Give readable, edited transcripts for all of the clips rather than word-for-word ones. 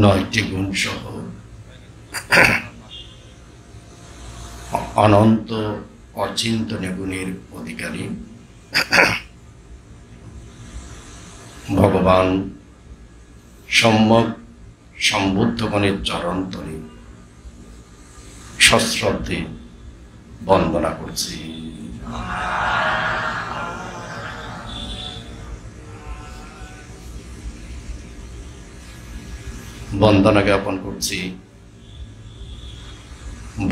9টি গুণ সহ অনন্ত অচিন্তনীয় গুণের অধিকারী ভগবান সম্যক সম্বুদ্ধগণের চরণতলে সশ্রদ্ধে বন্দনা করছি। বন্দনা জ্ঞাপন করছি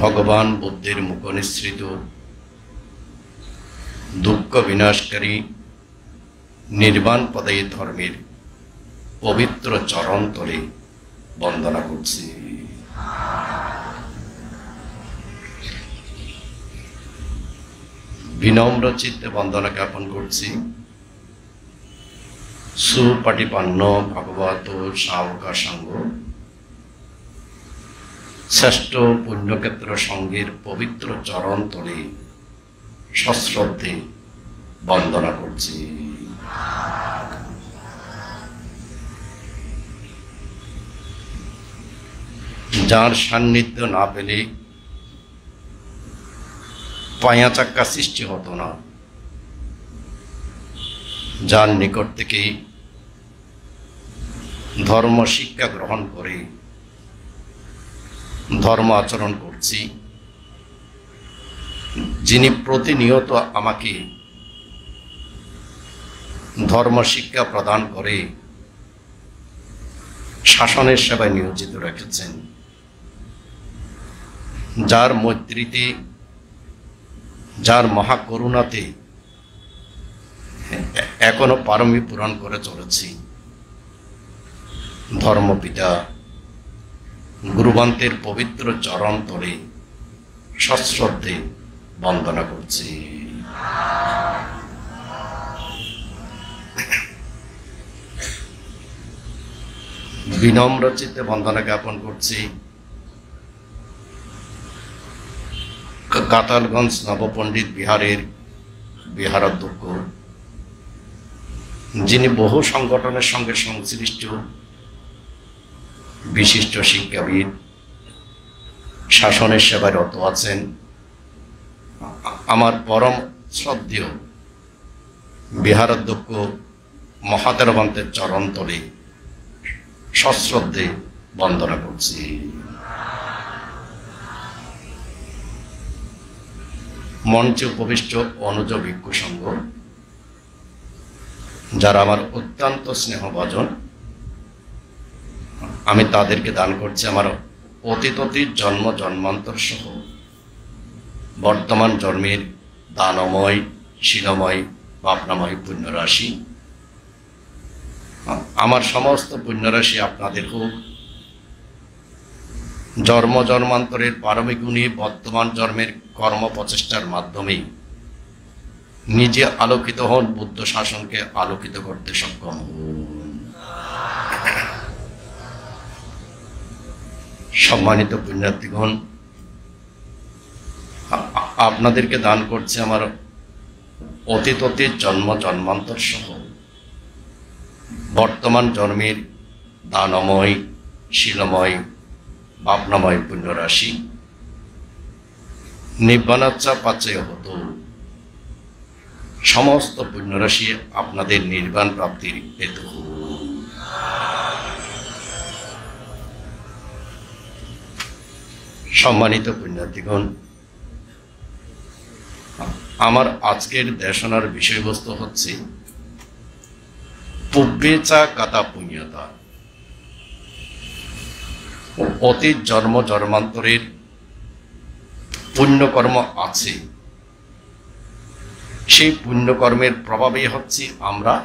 ভগবান বুদ্ধের মুখ নিঃসৃত দুঃখ বিনাশকারী নির্বাণ পদায়ী ধর্মের পবিত্র চরণ তলে বন্দনা করছি। বিনম্র চিত্তে বন্দনা জ্ঞাপন করছি সুপাটিপান্ন ভগবত শাবকা সঙ্গ শ্রেষ্ঠ পুণ্যক্ষেত্র সঙ্গের পবিত্র চরণ তলে সশ্রদ্ধে বন্দনা করছি। যার সান্নিধ্য না পেলে পায়া চাক্কা সৃষ্টি হতো না, যার নিকট থেকে ধর্ম শিক্ষা গ্রহণ করে ধর্ম আচরণ করছি, যিনি প্রতিনিয়ত আমাকে ধর্ম শিক্ষা প্রদান করে শাসনের সেবায় নিয়োজিত রেখেছেন, যার মৈত্রীতে যার মহাকরুণাতে এখনো পারমী পূরণ করে চলেছি, ধর্মপিতা গুরুবান্তের পবিত্র চরণ তলে সশ্রদ্ধে বন্দনা করছি। বিনম্র চিত্তে বন্দনা জ্ঞাপন করছি কাতালগঞ্জ নবপণ্ডিত বিহারের বিহারাধ্যক্ষ, যিনি বহু সংগঠনের সঙ্গে সংশ্লিষ্ট বিশিষ্ট শিক্ষাবিদ, শাসনের সেবায় রত আছেন, আমার পরম শ্রদ্ধেয় বিহারাধ্যক্ষ মহাতেরবন্তের চরণ তলে সশ্রদ্ধে বন্দনা করছি। মঞ্চে উপবিষ্ট অনুজ ভিক্ষু সংঘ, যারা আমার অত্যন্ত স্নেহভাজন, আমি তাদেরকে দান করছি আমার অতীত জন্ম জন্মান্তর সহ বর্তমান জন্মের দানময় শিলময় ভাবনাময় পুণ্যরাশি। আমার সমস্ত পুণ্যরাশি আপনাদের হোক, জন্ম জন্মান্তরের পারমিক গুণে বর্তমান জন্মের কর্ম প্রচেষ্টার মাধ্যমে নিজে আলোকিত হন, বুদ্ধ শাসনকে আলোকিত করতে সক্ষম হন। সম্মানিত পুণ্যার্থীগণ, আপনাদেরকে দান করছে আমার অতীত জন্ম জন্মান্তর সহ বর্তমান জন্মের দানময় শিলময় ভাবনাময় পুণ্যরাশি। নিব্বানাচ্ছা পাচ্ছেয় হতো, সমস্ত পুণ্যরাশি আপনাদের নির্বাণ প্রাপ্তির হেতু। সম্মানিত পুণ্যার্থীগণ, আমার আজকের দেশনার বিষয়বস্তু হচ্ছে পুব্বেচা কাতা পুণ্যতা। অতীত জন্ম জন্মান্তরের পুণ্যকর্ম আছে, সেই পুণ্যকর্মের প্রভাবে হচ্ছে আমরা,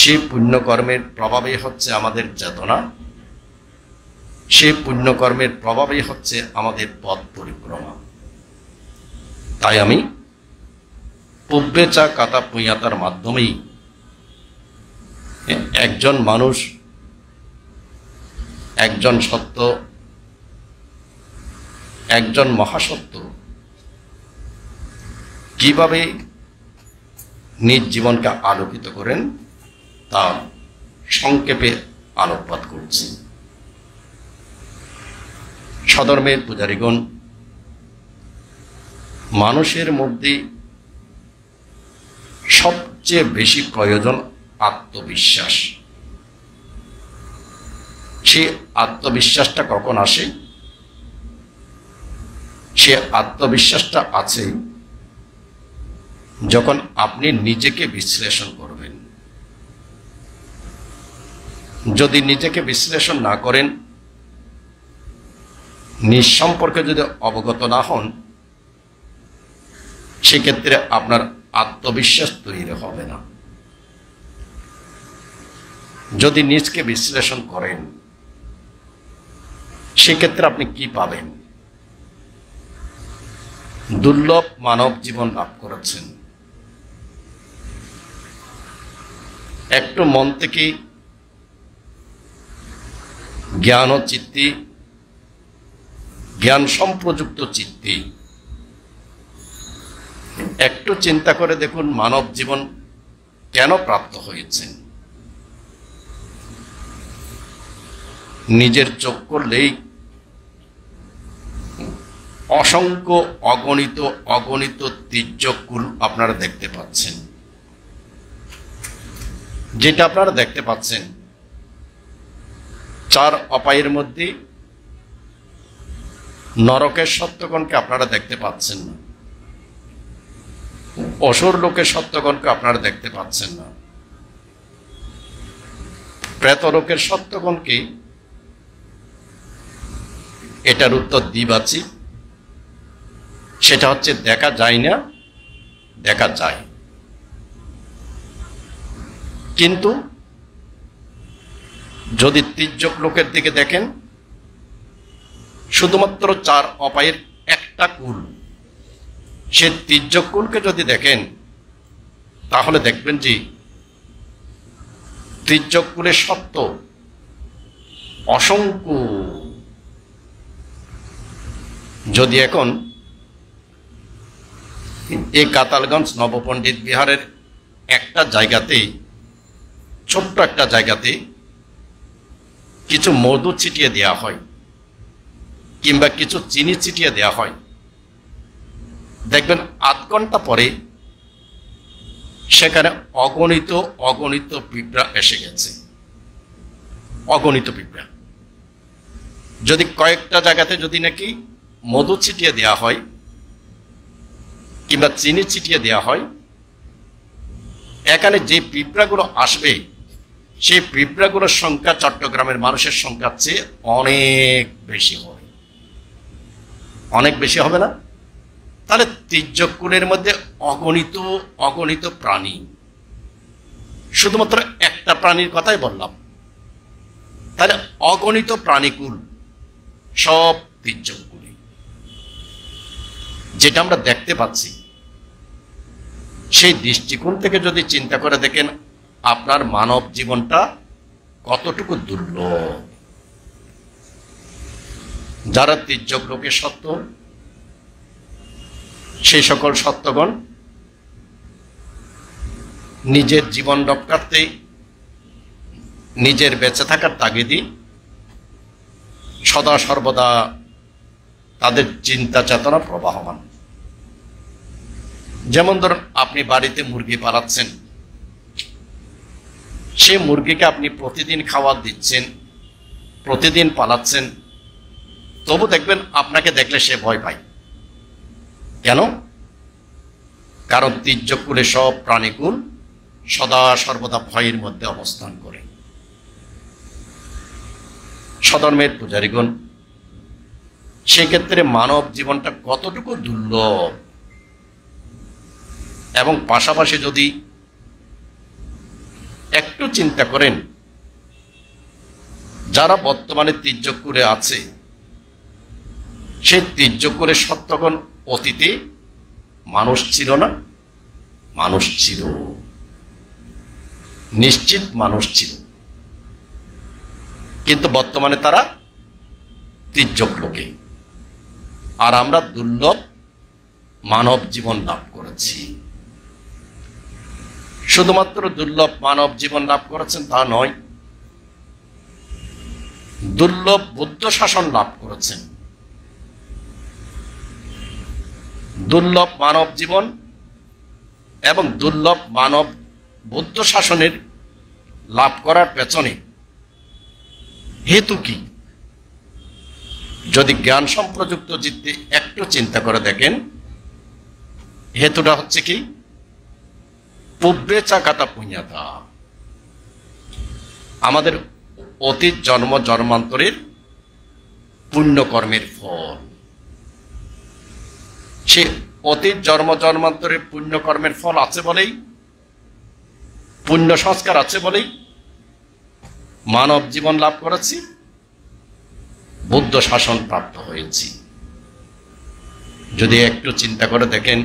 সেই পুণ্যকর্মের প্রভাবে হচ্ছে আমাদের চেতনা, সেই পুণ্যকর্মের প্রভাবে হচ্ছে আমাদের পথ পরিক্রমা। তাই আমি পুব্বেচা কাতা পুণ্যতার মাধ্যমেই একজন মানুষ, একজন সত্য, একজন মহাসত্য কিভাবে নিজ জীবনকে আলোকিত করেন তা সংক্ষেপে আলোকপাত করছি। সধর্মের পূজারীগণ, মানুষের মধ্যে সবচেয়ে বেশি প্রয়োজন আত্মবিশ্বাস। সেই আত্মবিশ্বাসটা কখন আসে? সে আত্মবিশ্বাসটা আছে যখন আপনি নিজেকে বিশ্লেষণ করবেন। যদি নিজেকে বিশ্লেষণ না করেন, নিজ সম্পর্কে যদি অবগত না হন, সেক্ষেত্রে আপনার আত্মবিশ্বাস তৈরি হবে না। যদি নিজকে বিশ্লেষণ করেন, সেক্ষেত্রে আপনি কি পাবেন? দুর্লভ মানব জীবন লাভ করেছেন। একটু মন থেকে জ্ঞান ও চিত্তে, জ্ঞান সম্প্রযুক্ত চিত্তে একটু চিন্তা করে দেখুন, মানব জীবন কেন প্রাপ্ত হয়েছে? নিজের চোখ করলেই অসংখ্য অগণিত তীর্যকুল আপনারা দেখতে পাচ্ছেন। যেটা আপনারা দেখতে পাচ্ছেন, 4 অপায়ের মধ্যে নরকের সত্যগণকে আপনারা দেখতে পাচ্ছেন না, অসুর লোকের সত্যগণকে আপনারা দেখতে পাচ্ছেন না, প্রেতলোকের সত্যগণকে, এটার উত্তর দিবাচি। সেটা হচ্ছে দেখা যায় না, দেখা যায়। কিন্তু যদি তির্যক লোকের দিকে দেখেন, শুধুমাত্র 4 অপায়ের একটা কুল, সে তির্যক কুলকে যদি দেখেন, তাহলে দেখবেন যে তির্যক কুলের সত্য অসংখ্য। যদি এখন এই কাতালগঞ্জ নবপণ্ডিত বিহারের একটা জায়গাতে, ছোট্ট একটা জায়গাতে কিছু মধু ছিটিয়ে দেওয়া হয় কিংবা কিছু চিনি ছিটিয়ে দেওয়া হয়, দেখবেন আধ ঘন্টা পরে সেখানে অগণিত পিঁপড়া এসে গেছে। অগণিত পিঁপড়া। যদি কয়েকটা জায়গাতে যদি নাকি মধু ছিটিয়ে দেওয়া হয় কিংবা চিনি ছিটিয়ে দেওয়া হয়, এখানে যে পিঁপড়াগুলো আসবে, সেই পিঁপড়াগুলোর সংখ্যা চট্টগ্রামের মানুষের সংখ্যার চেয়ে অনেক বেশি হবে। অনেক বেশি হবে না? তাহলে তির্যক কুলের মধ্যে অগণিত প্রাণী। শুধুমাত্র একটা প্রাণীর কথাই বললাম। তাহলে অগণিত প্রাণীকুল সব তির্যক কুলে, যেটা আমরা দেখতে পাচ্ছি। সেই দৃষ্টিকোণ থেকে যদি চিন্তা করে দেখেন, আপনার মানব জীবনটা কতটুকু দুর্লভ। যারা তির্যক লোকের সত্য, সেই সকল সত্যগণ নিজের জীবন রক্ষার্থে, নিজের বেঁচে থাকার তাগিদে সদা সর্বদা তাদের চিন্তা চেতনা প্রবাহমান। যেমন ধরুন, আপনি বাড়িতে মুরগি পালাচ্ছেন, সেই মুরগিকে আপনি প্রতিদিন খাবার দিচ্ছেন, প্রতিদিন পালাচ্ছেন, তবু দেখবেন আপনাকে দেখলে সে ভয় পায়। কেন? কারণ তির্যক কুলে সব প্রাণীকুল সদা সর্বদা ভয়ের মধ্যে অবস্থান করে। সধর্মের পূজারীগণ, সেক্ষেত্রে মানব জীবনটা কতটুকু দুর্লভ, এবং পাশাপাশি যদি একটু চিন্তা করেন, যারা বর্তমানে তির্যক কুলে আছে, সেই তির্যক কুলের সত্যগণ অতীতে মানুষ ছিল না? মানুষ ছিল, নিশ্চিত মানুষ ছিল, কিন্তু বর্তমানে তারা তির্যক লোকে। আর আমরা দুর্লভ মানব জীবন লাভ করেছি। শুধুমাত্র দুর্লভ মানব জীবন লাভ করেছেন তা নয়, দুর্লভ বুদ্ধ শাসন লাভ করেছেন। দুর্লভ মানব জীবন এবং দুর্লভ মানব বুদ্ধ শাসনের লাভ করার পেছনে হেতু কি? যদি জ্ঞান সম্প্রযুক্ত চিত্তে একটু চিন্তা করে দেখেন, হেতুটা হচ্ছে কি? পূর্বে চাকাতা পুণ্যাতা, আমাদের অতীত জন্ম জন্মান্তরের পুণ্যকর্মের ফল। সে অতীত জন্ম জন্মান্তরের পুণ্যকর্মের ফল আছে বলেই, পুণ্য সংস্কার আছে বলেই মানব জীবন লাভ করেছি, বুদ্ধ শাসন প্রাপ্ত হয়েছি। যদি একটু চিন্তা করে দেখেন,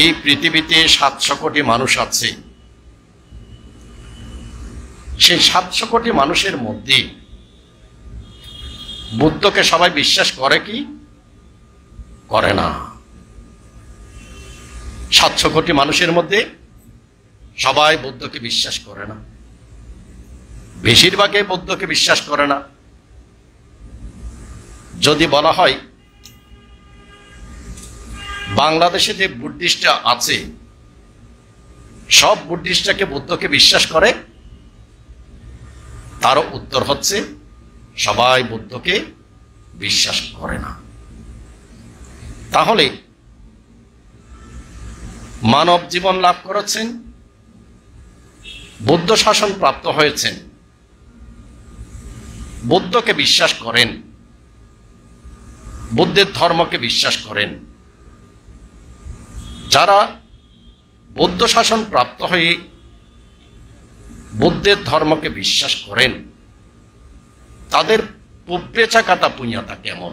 এই পৃথিবীতে 700 কোটি মানুষ আছে, সেই 700 কোটি মানুষের মধ্যে বুদ্ধকে সবাই বিশ্বাস করে কি? করে না। 700 কোটি মানুষের মধ্যে সবাই বুদ্ধকে বিশ্বাস করে না, বেশিরভাগই বুদ্ধকে বিশ্বাস করে না। যদি বলা হয় বাংলাদেশে যে বুদ্ধিস্টরা আছে, সব বুদ্ধিস্টকে বুদ্ধকে বিশ্বাস করে, তারও উত্তর হচ্ছে সবাই বুদ্ধকে বিশ্বাস করে না। তাহলে মানব জীবন লাভ করেছেন, বুদ্ধ শাসন প্রাপ্ত হয়েছেন, বুদ্ধকে বিশ্বাস করেন, বুদ্ধের ধর্মকে বিশ্বাস করেন। যারা বুদ্ধ শাসন প্রাপ্ত হয়ে বুদ্ধের ধর্মকে বিশ্বাস করেন, তাদের পূর্বে চাকাতা পুণ্যতা কেমন?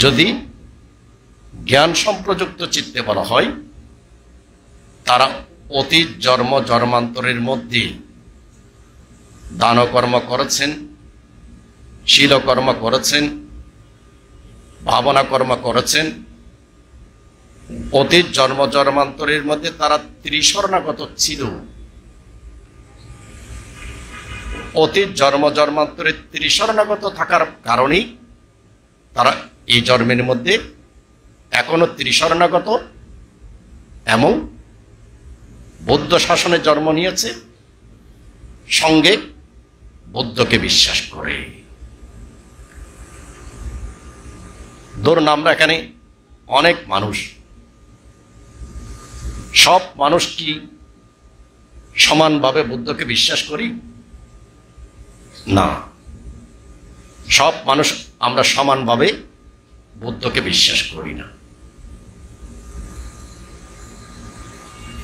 যদি জ্ঞান সম্প্রযুক্ত চিত্তে বলা হয়, তারা অতীত জন্ম জন্মান্তরের মধ্যে দানকর্ম করেছেন, শীলকর্ম করেছেন, ভাবনা কর্ম করেছেন। অতীত জন্ম জন্মান্তরের মধ্যে তারা ত্রিশরণাগত ছিল। অতীত জন্ম জন্মান্তরে ত্রিশরণাগত থাকার কারণেই তারা এই জন্মের মধ্যে এখনো ত্রিশরণাগত এবং বৌদ্ধ শাসনে জন্ম নিয়েছে, সঙ্গে বুদ্ধকে বিশ্বাস করে। ধরুন আমরা এখানে অনেক মানুষ, সব মানুষ কি সমানভাবে বুদ্ধকে বিশ্বাস করি? না, সব মানুষ আমরা সমানভাবে বুদ্ধকে বিশ্বাস করি না।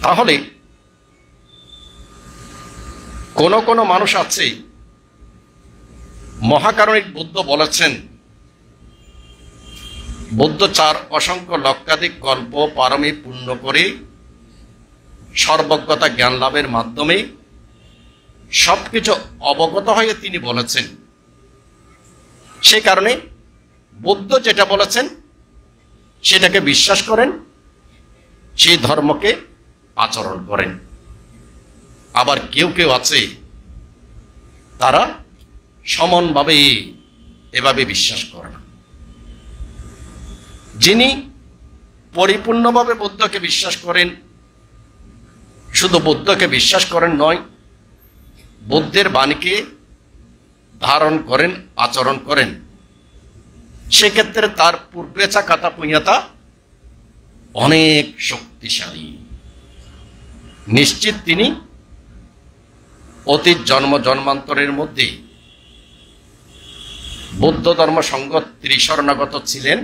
তাহলে কোন কোন মানুষ আছে, মহাকারণিক বুদ্ধ বলেছেন, বুদ্ধ 4 অসংখ্য লক্ষাধিক কল্প পারমী পূর্ণ করে সর্বজ্ঞতা জ্ঞান লাভের মাধ্যমে সবকিছু অবগত হয়ে তিনি বলেছেন। সে কারণে বুদ্ধ যেটা বলেছেন সেটাকে বিশ্বাস করেন, সেই ধর্মকে আচরণ করেন। আবার কেউ কেউ আছে, তারা সমানভাবে এভাবে বিশ্বাস করে না। যিনি পরিপূর্ণভাবে বুদ্ধকে বিশ্বাস করেন, শুধু বুদ্ধকে বিশ্বাস করেন নয়, বুদ্ধের বাণীকে ধারণ করেন, আচরণ করেন, সেক্ষেত্রে তার পূর্বে চাকাতা পুণ্যতা অনেক শক্তিশালী। নিশ্চিত তিনি অতীত জন্ম জন্মান্তরের মধ্যে বৌদ্ধ ধর্ম সঙ্গ ত্রিশরণাগত ছিলেন,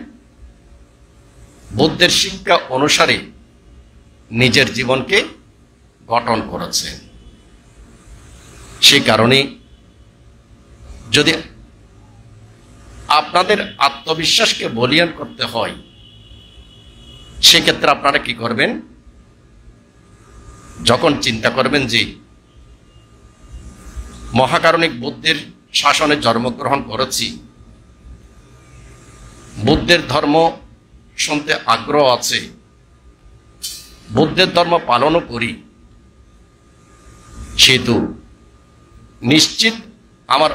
বুদ্ধের শিক্ষা অনুসারে নিজের জীবনকে গঠন করেছেন। সে কারণে যদি আপনাদের আত্মবিশ্বাসকে বলিয়ান করতে হয়, সেক্ষেত্রে আপনারা কি করবেন? যখন চিন্তা করবেন যে মহাকারণিক বুদ্ধের শাসনে জন্মগ্রহণ করেছি, বুদ্ধের ধর্ম শুনতে আগ্রহ আছে, বুদ্ধের ধর্ম পালনও করি, সেহেতু নিশ্চিত আমার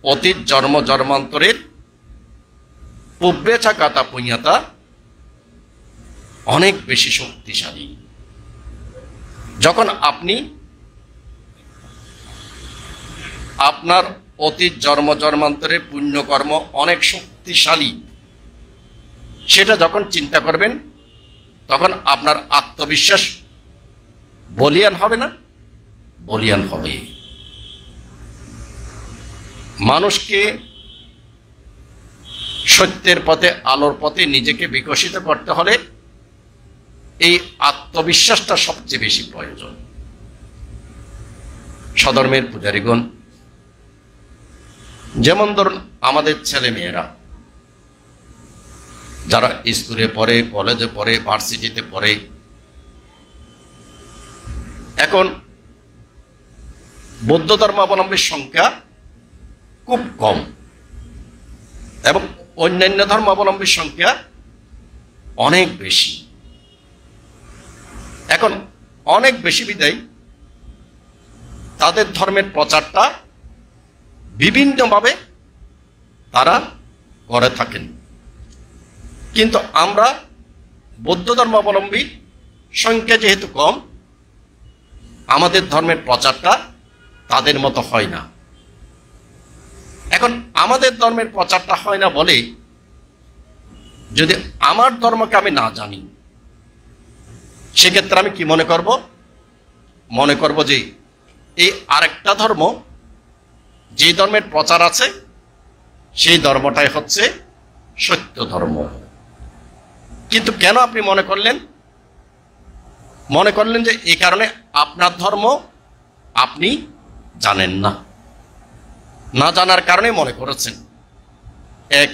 অতীত জন্ম জন্মান্তরের পূর্বেচা গাতা পুণ্যতা অনেক বেশি শক্তিশালী। যখন আপনি আপনার অতীত জন্ম জন্মান্তরের পুণ্যকর্ম অনেক শক্তিশালী সেটা যখন চিন্তা করবেন, তখন আপনার আত্মবিশ্বাস বলিয়ান হবে না? বলিয়ান হবে। মানুষকে সত্যের পথে, আলোর পথে নিজেকে বিকশিত করতে হলে এই আত্মবিশ্বাসটা সবচেয়ে বেশি প্রয়োজন। সধর্মের পূজারীগণ, যেমন ধরুন আমাদের ছেলে মেয়েরা যারা স্কুলে পড়ে, কলেজে পড়ে, ভার্সিটিতে পড়ে, এখন বৌদ্ধ ধর্মাবলম্বীর সংখ্যা খুব কম এবং অন্যান্য ধর্মাবলম্বীর সংখ্যা অনেক বেশি। এখন অনেক বেশি বিদায় তাদের ধর্মের প্রচারটা বিভিন্নভাবে তারা করে থাকেন, কিন্তু আমরা বৌদ্ধ ধর্মাবলম্বী সংখ্যা যেহেতু কম, আমাদের ধর্মের প্রচারটা তাদের মতো হয় না। এখন আমাদের ধর্মের প্রচারটা হয় না বলে যদি আমার ধর্মকে আমি না জানি, সেক্ষেত্রে আমি কি মনে করব? মনে করব যে এই আরেকটা ধর্ম, যে ধর্মের প্রচার আছে সেই ধর্মটাই হচ্ছে সত্য ধর্ম। কিন্তু কেন আপনি মনে করলেন? মনে করলেন যে এই কারণে আপনার ধর্ম আপনি জানেন না, না জানার কারণে মনে করেছেন এক।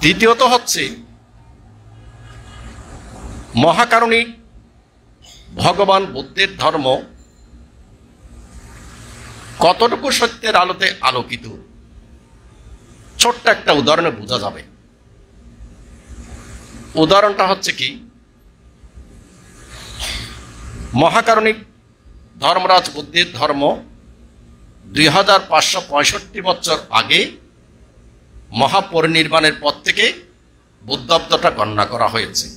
দ্বিতীয়ত হচ্ছে মহাকারণিক ভগবান বুদ্ধের ধর্ম কতটুকু সত্যের আলোতে আলোকিত, ছোট্ট একটা উদাহরণে বোঝা যাবে। উদাহরণটা হচ্ছে কি, মহাকারণিক ধর্মরাজ বুদ্ধের ধর্ম 2565 বছর আগে মহাপরিনির্বাণের পর থেকে বুদ্ধাব্দটা গণনা করা হয়েছে।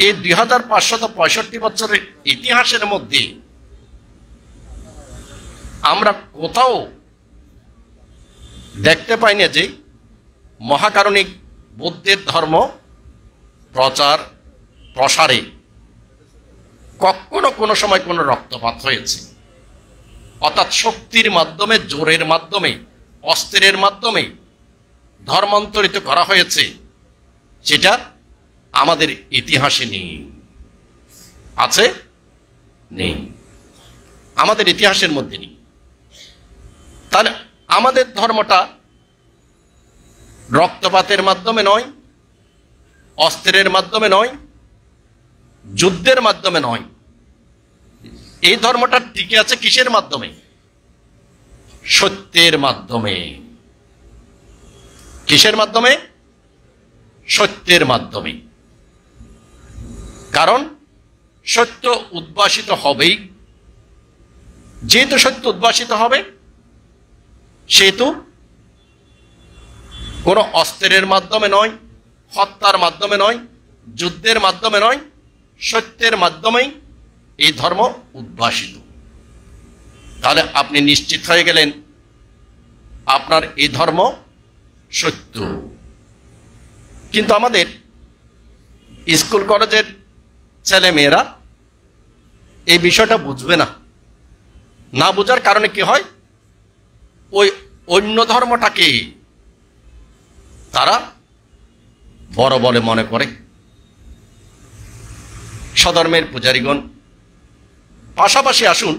এই 2565 বছরের ইতিহাসের মধ্যে আমরা কোথাও দেখতে পাই না যে মহাকারণিক বুদ্ধের ধর্ম প্রচার প্রসারে কখনো কোনো সময় কোনো রক্তপাত হয়েছে। অর্থাৎ শক্তির মাধ্যমে, জোরের মাধ্যমে, অস্ত্রের মাধ্যমে ধর্মান্তরিত করা হয়েছে, সেটা আমাদের ইতিহাসে নেই। আছে? নেই, আমাদের ইতিহাসের মধ্যে নেই। তাহলে আমাদের ধর্মটা রক্তপাতের মাধ্যমে নয়, অস্ত্রের মাধ্যমে নয়, যুদ্ধের মাধ্যমে নয়। এই ধর্মটা টিকে আছে কিসের মাধ্যমে? সত্যের মাধ্যমে। কিসের মাধ্যমে? সত্যের মাধ্যমে। কারণ সত্য উদ্ভাসিত হবেই। যেহেতু সত্য উদ্ভাসিত হবে, সেহেতু কোনো অস্ত্রের মাধ্যমে নয়, হত্যার মাধ্যমে নয়, যুদ্ধের মাধ্যমে নয়, সত্যের মাধ্যমেই এই ধর্ম উদ্ভাসিত। তাহলে আপনি নিশ্চিত হয়ে গেলেন আপনার এই ধর্ম সত্য। কিন্তু আমাদের স্কুল কলেজের ছেলে মেয়েরা এই বিষয়টা বুঝবে না। না বোঝার কারণে কি হয়? ওই অন্য ধর্মটাকে তারা বড় বলে মনে করে। স্বধর্মের পূজারীগণ, পাশাপাশি আসুন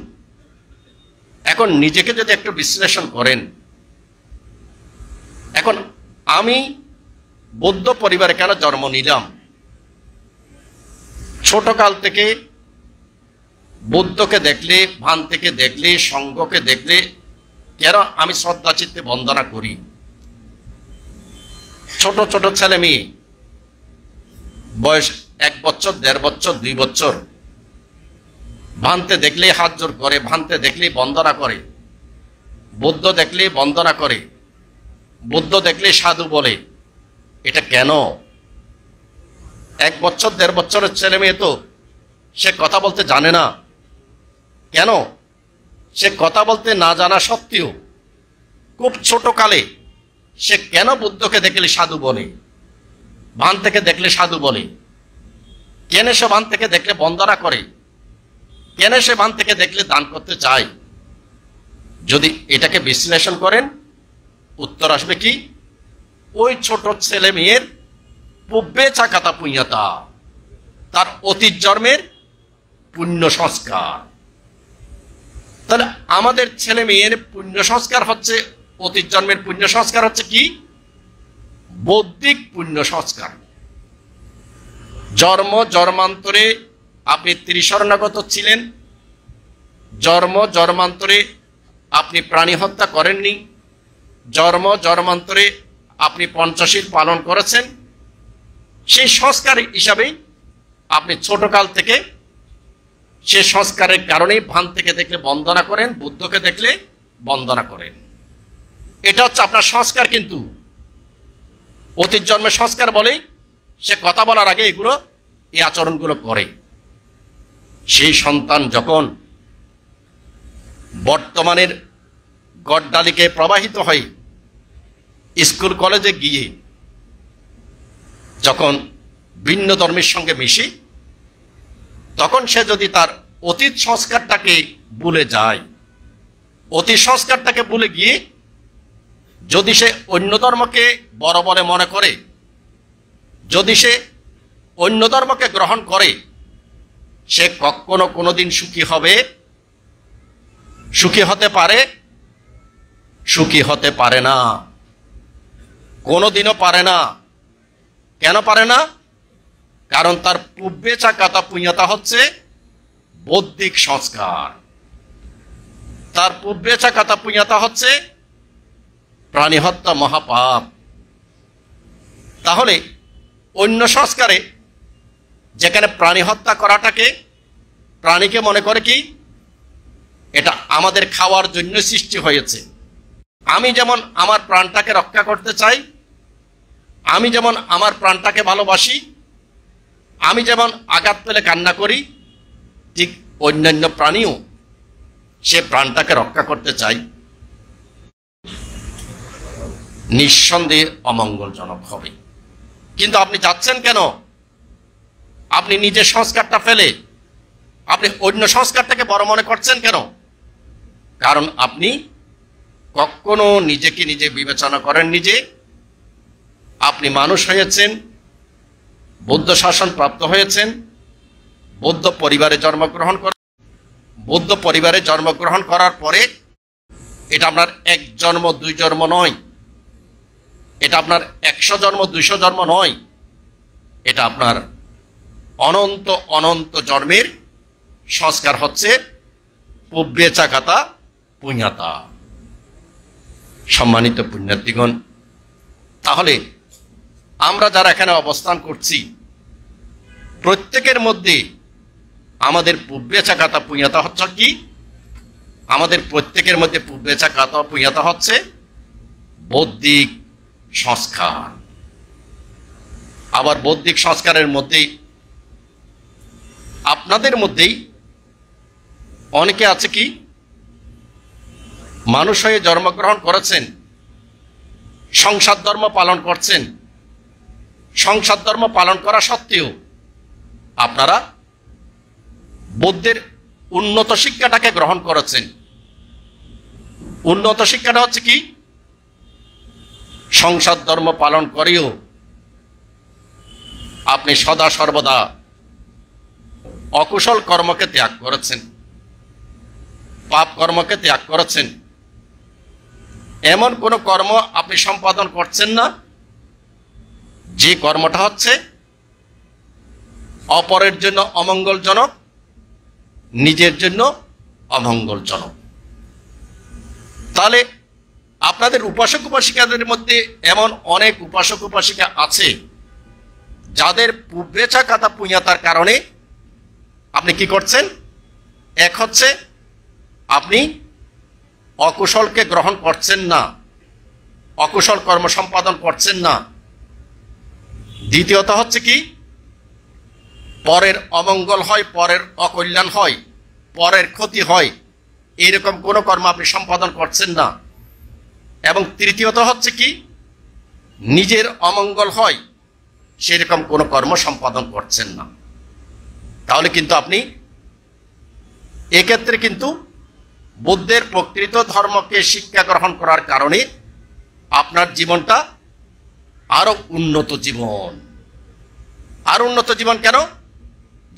এখন নিজেকে যদি একটু বিশ্লেষণ করেন। এখন আমি বৌদ্ধ পরিবারে কেন জন্ম নিলাম? ছোটকাল থেকে বুদ্ধকে দেখলে, ভান্তিকে দেখলে, সঙ্ঘকে দেখলে কেন আমি শ্রদ্ধা চিত্তে বন্দনা করি? ছোট ছোট ছেলে মেয়ে বয়স 1 বছর, 1.5 বছর, 2 বছর, ভানতে দেখলেই হাত জোর করে, ভানতে দেখলেই বন্দনা করে, বুদ্ধ দেখলেই বন্দনা করে, বুদ্ধ দেখলেই সাধু বলে। এটা কেন? 1 বছর, 1.5 বছরের ছেলে মেয়ে তো সে কথা বলতে জানে না। কেন? সে কথা বলতে না জানা সত্ত্বেও খুব ছোট কালে সে কেন বুদ্ধকে দেখলে সাধু বলে, ভান থেকে দেখলে সাধু বলে? কেন সে ভান থেকে দেখলে বন্দনা করে? কেন সে ভান থেকে দেখলে দান করতে চায়? যদি এটাকে বিশ্লেষণ করেন, উত্তর আসবে কি? ওই ছোট ছেলে মেয়ের পূর্বে চাকাতা পুণ্যতা, তার অতীত জন্মের পুণ্য সংস্কার। তাহলে আমাদের ছেলে মেয়ের পুণ্য সংস্কার হচ্ছে, অতীত জন্মের পুণ্য সংস্কার হচ্ছে কি? বৌদ্ধিক পুণ্য সংস্কার। জন্ম জন্মান্তরে আপনি ত্রিশরণাগত ছিলেন, জন্ম জন্মান্তরে আপনি প্রাণী হত্যা করেননি, জন্ম জন্মান্তরে আপনি পঞ্চশীল পালন করেছেন। সেই সংস্কার হিসাবেই আপনি ছোটকাল থেকে সে সংস্কারের কারণেই ভান থেকে দেখলে বন্দনা করেন, বুদ্ধকে দেখলে বন্দনা করেন। এটা হচ্ছে আপনার সংস্কার। কিন্তু অতীত জন্মের সংস্কার বলেই সে কথা বলার আগে এগুলো, এই আচরণগুলো করে। সেই সন্তান যখন বর্তমানের গড্ডালিকে প্রবাহিত হয়, স্কুল কলেজে গিয়ে যখন ভিন্ন ধর্মের সঙ্গে মিশে, তখন সে যদি তার অতীত সংস্কারটাকে ভুলে যায়, অতীত সংস্কারটাকে ভুলে গিয়ে যদি সে অন্য ধর্মকে বড় বলে মনে করে, যদি সে অন্য ধর্মকে গ্রহণ করে, সে কখনো কোনোদিন সুখী হবে? সুখী হতে পারে? সুখী হতে পারে না, কোনোদিনও পারে না। কেন পারে না? কারণ তার পূর্বে চাকাতা পুণ্যতা হচ্ছে বৌদ্ধিক সংস্কার, তার পূর্বে চাকাতা পুণ্যতা হচ্ছে প্রাণী হত্যা মহাপাপ। তাহলে অন্য সংস্কারে যেখানে প্রাণী হত্যা করাটাকে, প্রাণীকে মনে করে কি এটা আমাদের খাওয়ার জন্য সৃষ্টি হয়েছে, আমি যেমন আমার প্রাণটাকে রক্ষা করতে চাই, আমি যেমন আমার প্রাণটাকে ভালোবাসি, আমি যেমন আঘাত পেলে কান্না করি, ঠিক অন্যান্য প্রাণীও সে প্রাণটাকে রক্ষা করতে চাই। নিঃসন্দেহে অমঙ্গলজনক হবে। কিন্তু আপনি যাচ্ছেন কেন? আপনি নিজের সংস্কারটা ফেলে আপনি অন্য সংস্কারটাকে বড় মনে করছেন কেন? কারণ আপনি কখনো নিজেকে নিজে বিবেচনা করেননি যে আপনি মানুষ হয়েছেন, বৌদ্ধ শাসন প্রাপ্ত হয়েছেন, বৌদ্ধ পরিবারে জন্মগ্রহণ করেন। বৌদ্ধ পরিবারে জন্মগ্রহণ করার পরে এটা আপনার 1 জন্ম 2 জন্ম নয়, এটা আপনার 100 জন্ম 200 জন্ম নয়, এটা আপনার অনন্ত অনন্ত জন্মের সংস্কার হচ্ছে পূর্বে চাকাতা পুণ্যতা। সম্মানিত পুণ্যার্থীগণ, তাহলে আমরা যারা এখানে অবস্থান করছি, প্রত্যেকের মধ্যে আমাদের পূর্বে চাকাতা পুণ্যতা হচ্ছে কি? আমাদের প্রত্যেকের মধ্যে পূর্বে চাকাতা পুণ্যতা হচ্ছে বৌদ্ধিক সংস্কার। আবার বৌদ্ধিক সংস্কারের মধ্যেই আপনাদের মধ্যেই অনেকে আছে কি মানুষ হয়ে জন্মগ্রহণ করেছেন, সংসার ধর্ম পালন করছেন, সংসার ধর্ম পালন করা সত্ত্বেও আপনারা বৌদ্ধের উন্নত শিক্ষাটাকে গ্রহণ করেছেন। উন্নত শিক্ষাটা হচ্ছে কি? সংসার ধর্ম পালন করেও আপনি সদা সর্বদা অকুশল কর্মকে ত্যাগ করেছেন, পাপ কর্মকে ত্যাগ করেছেন। এমন কোন কর্ম আপনি সম্পাদন করছেন না যে কর্মটা হচ্ছে অপরের জন্য অমঙ্গলজনক, নিজের জন্য অমঙ্গলজনক। তাহলে আপনাদের উপাসক উপাসিকাদের মধ্যে এমন অনেক উপাসক উপাসিকা আছে যাদের পুবেচা কাতা পুঁয়াতার কারণে আপনি কি করছেন? এক হচ্ছে আপনি অকুশলকে গ্রহণ করছেন না, অকুশল কর্ম সম্পাদন করছেন না। দ্বিতীয়ত হচ্ছে কি, পরের অমঙ্গল হয়, পরের অকল্যাণ হয়, পরের ক্ষতি হয়, এরকম কোনো কর্ম আপনি সম্পাদন করছেন না। এবং তৃতীয়ত হচ্ছে কি, নিজের অমঙ্গল হয় সেরকম কোনো কর্ম সম্পাদন করছেন না। তাহলে কিন্তু আপনি এক্ষেত্রে কিন্তু বুদ্ধের প্রকৃত ধর্মকে শিক্ষা গ্রহণ করার কারণে আপনার জীবনটা আরো উন্নত জীবন। আর উন্নত জীবন কেন?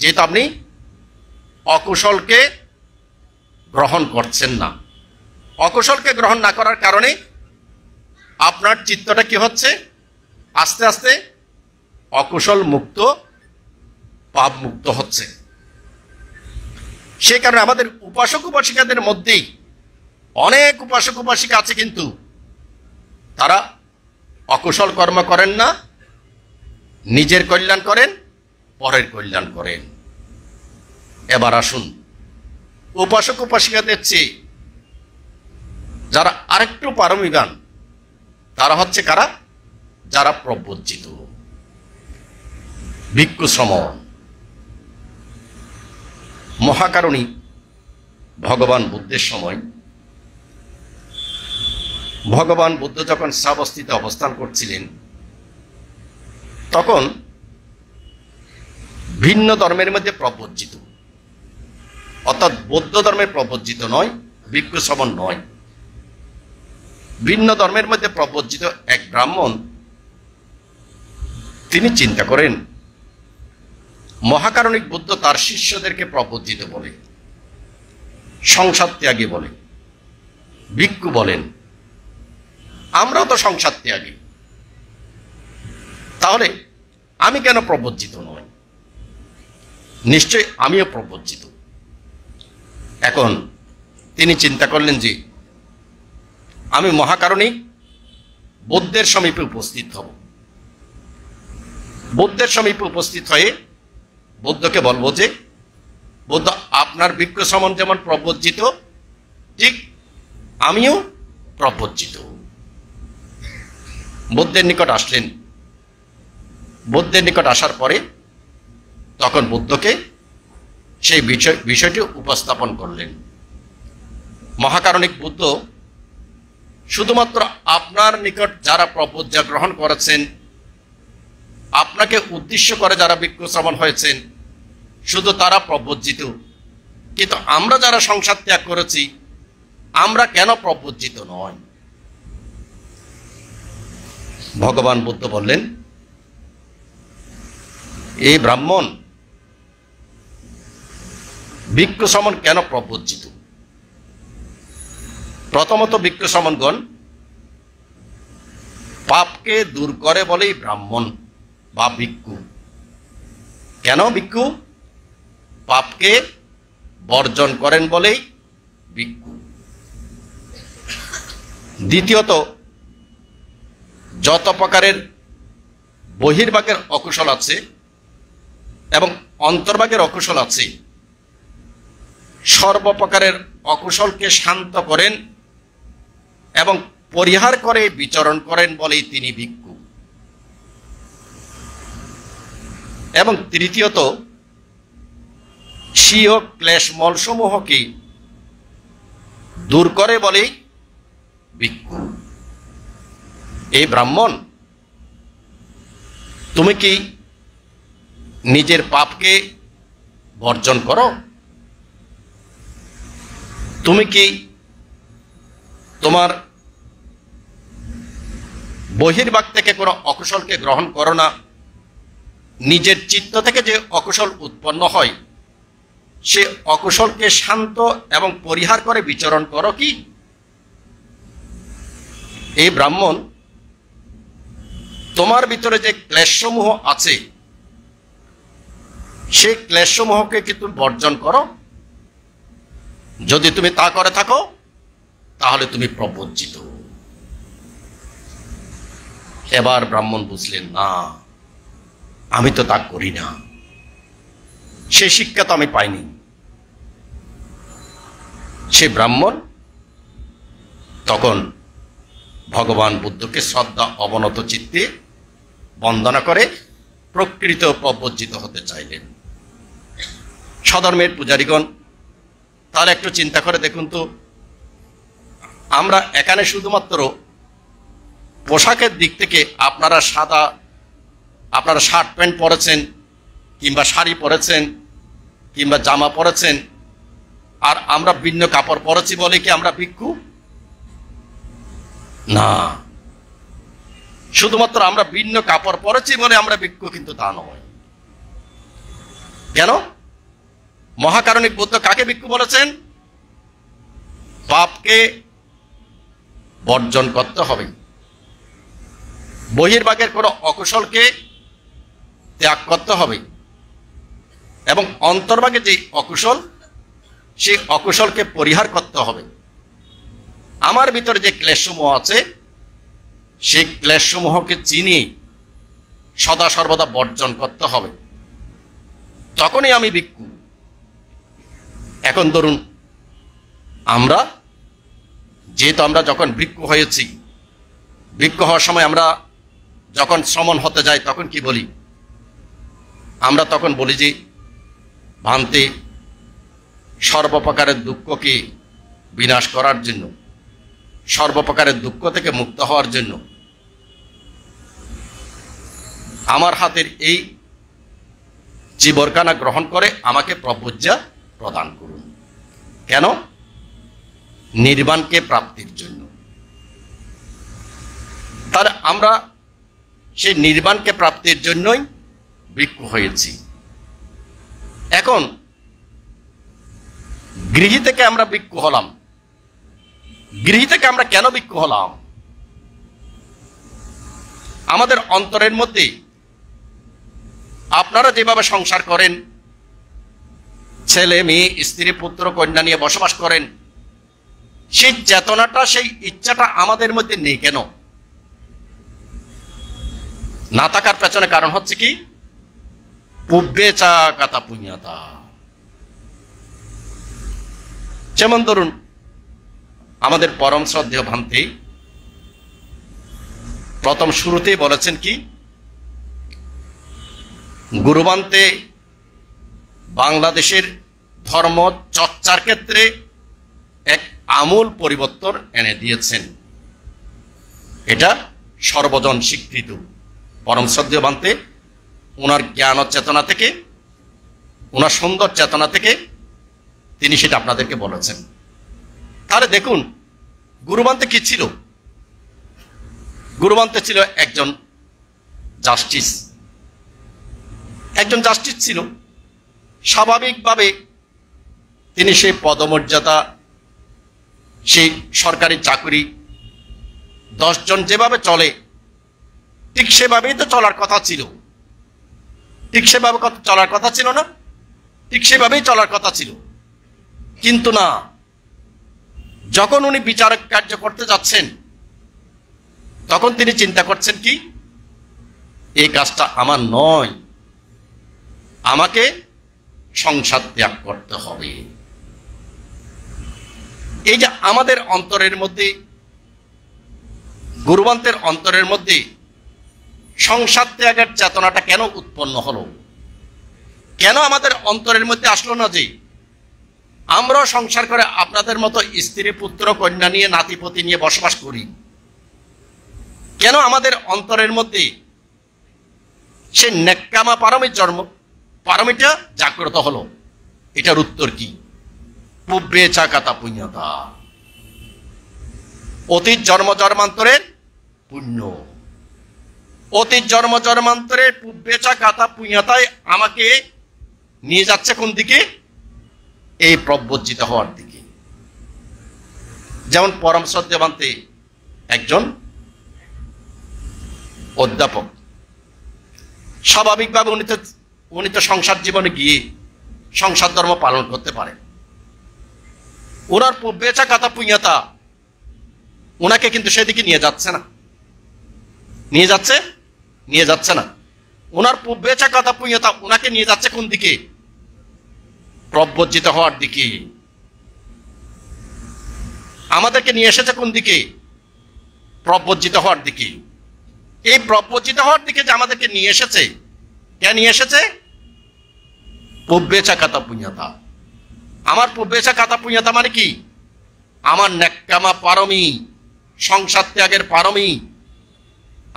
যেহেতু আপনি অকুশলকে গ্রহণ করছেন না। অকুশলকে গ্রহণ না করার কারণে আপনার চিত্তটা কি হচ্ছে? আস্তে আস্তে অকুশল মুক্ত, পাপ মুক্ত হচ্ছে। সে কারণে আমাদের উপাসক উপাসিকাদের মধ্যেই অনেক উপাসক উপাসিকা আছে, কিন্তু তারা অকুশল কর্ম করেন না, নিজের কল্যাণ করেন, পরের কল্যাণ করেন। এবার আসুন, উপাসক উপাসিকাদের চেয়ে যারা আরেকটু পারমিগান তারা হচ্ছে কারা? যারা প্রব্রজিত ভিক্ষু শ্রমণ। মহাকারণী ভগবান বুদ্ধের সময়, ভগবান বুদ্ধ যখন শ্রাবস্তিতে অবস্থান করছিলেন, তখন ভিন্ন ধর্মের মধ্যে প্রব্রজিত, অর্থাৎ বৌদ্ধ ধর্মের প্রব্রজিত নয়, ভিক্ষু শ্রমণ নয়, ভিন্ন ধর্মের মধ্যে প্রব্রজিত এক ব্রাহ্মণ তিনি চিন্তা করেন, মহাকারণিক বুদ্ধ তার শিষ্যদেরকে প্রব্রজিত বলে, সংসার ত্যাগী বলে, ভিক্ষু বলেন, আমরাও তো সংসার ত্যাগী, তাহলে আমি কেন প্রব্রজিত নই? নিশ্চয় আমিও প্রব্রজিত। এখন তিনি চিন্তা করলেন যে আমি মহাকারণিক বুদ্ধের সমীপে উপস্থিত হব। বুদ্ধের সমীপে উপস্থিত হয়ে বুদ্ধকে বলবো যে, বুদ্ধ, আপনার ভিক্ষু শ্রমণ যেমন প্রব্রজিত, ঠিক আমিও প্রব্রজিত। বুদ্ধের নিকট আসলেন। বুদ্ধের নিকট আসার পরে তখন বুদ্ধকে সেই বিষয়টি উপস্থাপন করলেন। মহাকারণিক বুদ্ধ শুধুমাত্র আপনার নিকট যারা প্রব্রজা গ্রহণ করেছেন, আপনাকে উদ্দেশ্য করে যারা ভিক্ষু শ্রমণ হয়েছেন, শুধু তারা প্রব্রজিত, কিন্তু আমরা যারা সংসার ত্যাগ করেছি আমরা কেন প্রব্রজিত নয়? ভগবান বুদ্ধ বললেন, এই ব্রাহ্মণ, ভিক্ষু শ্রমণ কেন প্রব্রজিত? প্রথমত ভিক্ষু শ্রমণগণ পাপকে দূর করে বলেই ব্রাহ্মণ বা ভিক্ষু। কেন ভিক্ষু? পাপকে বর্জন করেন বলেই ভিক্ষু। দ্বিতীয়ত, যত প্রকারের বহির্ভাগের অকুশল আছে এবং অন্তর্ভাগের অকুশল আছে, সর্বপ্রকারের অকুশলকে শান্ত করেন এবং পরিহার করে বিচরণ করেন বলেই তিনি ভিক্ষু। এবং তৃতীয়ত, স্বীয় ক্লেশমলসমূহকে দূর করে বলেই ভিক্ষু। এই ব্রাহ্মণ, তুমি কি নিজের পাপকে বর্জন করো? তুমি কি তোমার বহির্ভাগ থেকে কোনো অকুশলকে গ্রহণ করো না? নিজের চিত্ত থেকে যে অকুশল উৎপন্ন হয় সে অকুশলকে শান্ত এবং পরিহার করে বিচরণ করো কি? এই ব্রাহ্মণ, তোমার ভিতরে যে ক্লেশসমূহ আছে সেই ক্লেশসমূহকে কি তুমি বর্জন করো? যদি তুমি তা করে থাকো তাহলে তুমি প্রব্রজিত। এবার ব্রাহ্মণ বুঝলেন, না, আমি তো তা করি না, সে শিক্ষা তো আমি পাইনি। সে ব্রাহ্মণ তখন ভগবান বুদ্ধকে শ্রদ্ধা অবনত চিত্তে বন্দনা করে প্রকৃত প্রবজ্জিত হতে চাইলেন। স্বধর্মের পূজারীগণ, তাহলে একটু চিন্তা করে দেখুন তো, আমরা এখানে শুধুমাত্র পোশাকের দিক থেকে আপনারা শার্ট প্যান্ট পরেছেন কিংবা শাড়ি পরেছেন কিংবা জামা পরেছেন, আর আমরা ভিন্ন কাপড় পরেছি বলে কি আমরা ভিক্ষু? না, শুধুমাত্র আমরা ভিন্ন কাপড় পরেছি বলে আমরা ভিক্ষু কিন্তু তা নয়। কেন? মহাকারণিক বুদ্ধ কাকে ভিক্ষু বলেছেন? পাপকে বর্জন করতে হবে, বহির্ভাগের কোনো অকুশলকে ত্যাগ করতে হবে, এবং অন্তর্ভাগে যে অকুশল সেই অকুশলকে পরিহার করতে হবে। আমার ভিতরে যে ক্লেশসমূহ আছে সেই ক্লেশসমূহকে চিনি সদা সর্বদা বর্জন করতে হবে, তখনই আমি ভিক্ষু। এখন ধরুন আমরা যেহেতু আমরা যখন ভিক্ষু হয়েছি, ভিক্ষু হওয়ার সময় আমরা যখন শ্রমণ হতে যাই তখন কি বলি? আমরা তখন বলি যে ভান্তে সর্বপ্রকারের দুঃখকে বিনাশ করার জন্য, সর্বপ্রকারের দুঃখ থেকে মুক্ত হওয়ার জন্য আমার হাতের এই জীবরখানা গ্রহণ করে আমাকে প্রবজ্জা প্রদান করুন। কেন? নির্বাণকে প্রাপ্তির জন্য। তাহলে আমরা সেই নির্বাণকে প্রাপ্তির জন্যই ভিক্ষু হয়েছি। এখন গৃহী থেকে আমরা ভিক্ষু হলাম। গৃহী থেকে আমরা কেন ভিক্ষু হলাম? আমাদের অন্তরের মধ্যে আপনারা যেভাবে সংসার করেন, ছেলে মেয়ে স্ত্রী পুত্র কন্যা নিয়ে বসবাস করেন, সেই চেতনাটা সেই ইচ্ছাটা আমাদের মধ্যে নেই। কেন না থাকার পেছনে কারণ হচ্ছে কি? পুব্বেচা কাতা পুণ্যতা। যেমন ধরুন আমাদের পরম শ্রদ্ধেয় ভান্তে প্রথম শুরুতেই বলেছেন কি, গুরুবান্তে বাংলাদেশের ধর্ম চর্চার ক্ষেত্রে এক আমূল পরিবর্তন এনে দিয়েছেন। এটা সর্বজন স্বীকৃত। পরম শ্রদ্ধেয় ভান্তে ওনার জ্ঞান ও চেতনা থেকে, ওনার সুন্দর চেতনা থেকে তিনি সেটা আপনাদেরকে বলেছেন। তাহলে দেখুন গুরুবান্তে কি ছিল? গুরুবান্তে ছিল একজন জাস্টিস। একজন জাস্টিস ছিল। স্বাভাবিকভাবে তিনি সেই পদমর্যাদা, সেই সরকারি চাকরি 10 জন যেভাবে চলে ঠিক সেভাবেই তো চলার কথা ছিল। ঠিক সেভাবে চলার কথা ছিল না? ঠিক সেভাবেই চলার কথা ছিল। কিন্তু না, যখন উনি বিচারক কার্য করতে যাচ্ছেন তখন তিনি চিন্তা করছেন কি, এই কাজটা আমার নয়, আমাকে সংসার ত্যাগ করতে হবে। এই যে আমাদের অন্তরের মধ্যে, গুরুবান্তের অন্তরের মধ্যে সংসার ত্যাগের চেতনাটা কেন উৎপন্ন হলো? কেন আমাদের অন্তরের মধ্যে আসলো না যে আমরাও সংসার করে আপনাদের মতো স্ত্রী পুত্র কন্যা নিয়ে নাতিপতি নিয়ে বসবাস করি? কেন আমাদের অন্তরের মধ্যে সে নেক্কামা পারমিটা জাগ্রত হলো? এটার উত্তর কি? পুব্বেচা কাতা পুণ্যতা। অতীত জন্ম জন্মান্তরের পুণ্য, অতীত জন্ম জন্মান্তরের পুব্বেচা কাতা পুণ্যতায় আমাকে নিয়ে যাচ্ছে কোন দিকে? এই প্রবজ্জিত হওয়ার দিকে। যেমন পরম শ্রদ্ধেয় ভান্তে একজন অধ্যাপক। স্বাভাবিকভাবে উনি তো সংসার জীবনে গিয়ে সংসার ধর্ম পালন করতে পারেন। ওনার পুব্বেচা কাতা পুণ্যতা ওনাকে কিন্তু সেদিকে নিয়ে যাচ্ছে না। নিয়ে যাচ্ছে না। ওনার পুব্বেচা কথা পুণ্যতা ওনাকে নিয়ে যাচ্ছে কোন দিকে? প্রব্রজিত হওয়ার দিকে। আমাদেরকে নিয়ে এসেছে কোন দিকে? প্রব্রজিত হওয়ার দিকে। এই প্রব্রজিত হওয়ার দিকে যে আমাদেরকে নিয়ে এসেছে, কে নিয়ে এসেছে? পুব্বেচা কথা পুণ্যতা। আমার পুব্বেচা কথা পুণ্যতা মানে কি? আমার নেক্কামা পারমি, সংসার ত্যাগের পারমি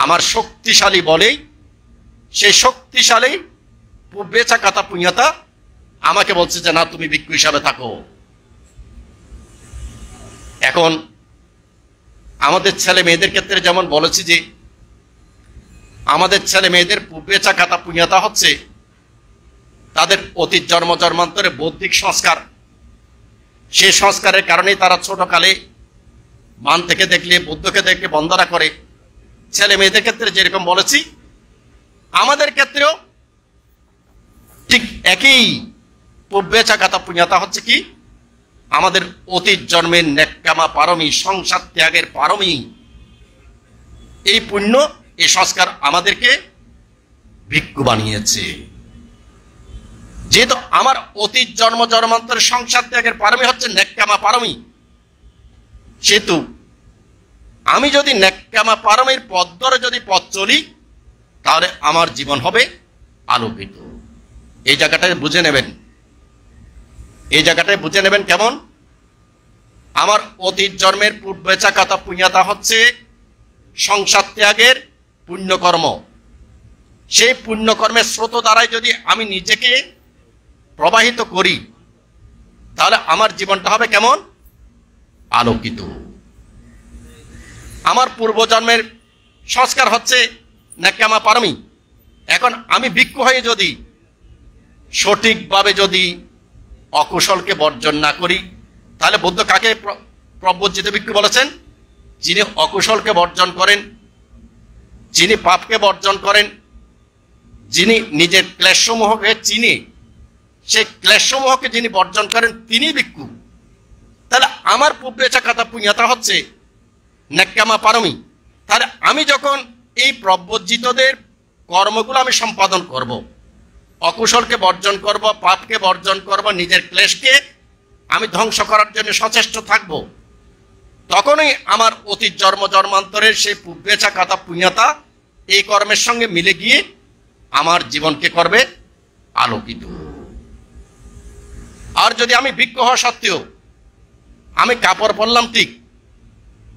আমার শক্তিশালী বলেই, সেই শক্তিশালী পুব্বেচা কথা পুণ্যতা আমাকে বলছে যে না, তুমি ভিক্ষু হিসাবে থাকো। এখন আমাদের ছেলে মেয়েদের ক্ষেত্রে যেমন বলেছি যে আমাদের ছেলে মেয়েদের পুব্বেচা কথা পুণ্যতা হচ্ছে তাদের অতীত জন্ম জন্মান্তরে বৌদ্ধিক সংস্কার। সেই সংস্কারের কারণেই তারা ছোটকালে মান থেকে দেখলে, বুদ্ধকে দেখলে বন্দনা করে। ছেলে মেয়েদের ক্ষেত্রে যেরকম বলেছি, আমাদের ক্ষেত্রেও ঠিক একই পুব্বেচা কথা পুণ্যতা হচ্ছে কি? আমাদের অতীত জন্মের নেক্কামা পারমি, সংসার ত্যাগের পারমি, এই পুণ্য, এই সংস্কার আমাদেরকে ভিক্ষু বানিয়েছে। যেহেতু আমার অতীত জন্ম জন্মান্তরের সংসার ত্যাগের পারমি হচ্ছে নেক্কামা পারমি, সেহেতু আমি যদি নেক্কামা পারমির পথ ধরে যদি পথ চলি, তাহলে আমার জীবন হবে আলোকিত। এই জায়গাটায় বুঝে নেবেন, এই জায়গাটায় বুঝে নেবেন কেমন? আমার অতীত জন্মের পুব্বেচা কথা পুণ্যতা হচ্ছে সংসার ত্যাগের পুণ্যকর্ম। সেই পুণ্যকর্মের স্রোত দ্বারাই যদি আমি নিজেকে প্রবাহিত করি, তাহলে আমার জীবনটা হবে কেমন? আলোকিত। আমার পূর্বজন্মের সংস্কার হচ্ছে নেক্কামা পারমি। এখন আমি ভিক্ষু হয়ে যদি সঠিকভাবে যদি অকুশলকে বর্জন না করি, তাহলে বুদ্ধ কাকে প্রব্রজিত ভিক্ষু বলেছেন? যিনি অকুশলকে বর্জন করেন, যিনি পাপকে বর্জন করেন, যিনি নিজের ক্লেশসমূহকে চিনে সেই ক্লেশসমূহকে যিনি বর্জন করেন, তিনি ভিক্ষু। তাহলে আমার পুব্বেচা কথা পুণ্যতা হচ্ছে নেক্কামা পারমি। তাহলে আমি যখন এই প্রব্রজিতদের কর্মগুলো আমি সম্পাদন করব, অকুশলকে বর্জন করব, পাপকে বর্জন করব, নিজের ক্লেশকে আমি ধ্বংস করার জন্য সচেষ্ট থাকব, তখনই আমার অতীত জন্ম জন্মান্তরের সেই পুব্বেচা কথা পুণ্যতা এই কর্মের সঙ্গে মিলে গিয়ে আমার জীবনকে করবে আলোকিত। আর যদি আমি ভিক্ষু হওয়া সত্ত্বেও আমি কাপড় পরলাম ঠিক,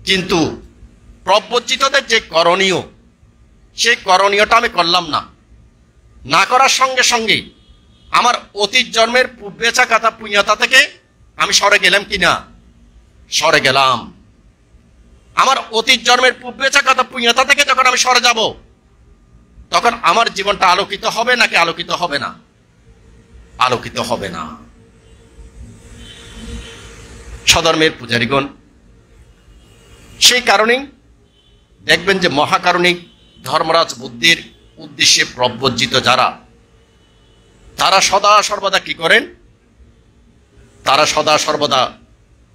কিন্তু প্রব্রজিতদের যে করণীয়, সেই করণীয়টা আমি করলাম না, না করার সঙ্গে সঙ্গে আমার অতীত জন্মের পুব্বেচা কথা পুণ্যতা থেকে আমি সরে গেলাম কিনা? সরে গেলাম। আমার অতীত জন্মের পুব্বেচা কথা পুণ্যতা থেকে যখন আমি সরে যাব, তখন আমার জীবনটা আলোকিত হবে নাকি আলোকিত হবে না? আলোকিত হবে না। সধর্মের পূজারীগণ, সেই কারণেই দেখবেন যে মহাকারণিক ধর্মরাজ বুদ্ধের উদ্দেশ্যে প্রব্রজিত যারা, তারা সদা সর্বদা কি করেন? তারা সদা সর্বদা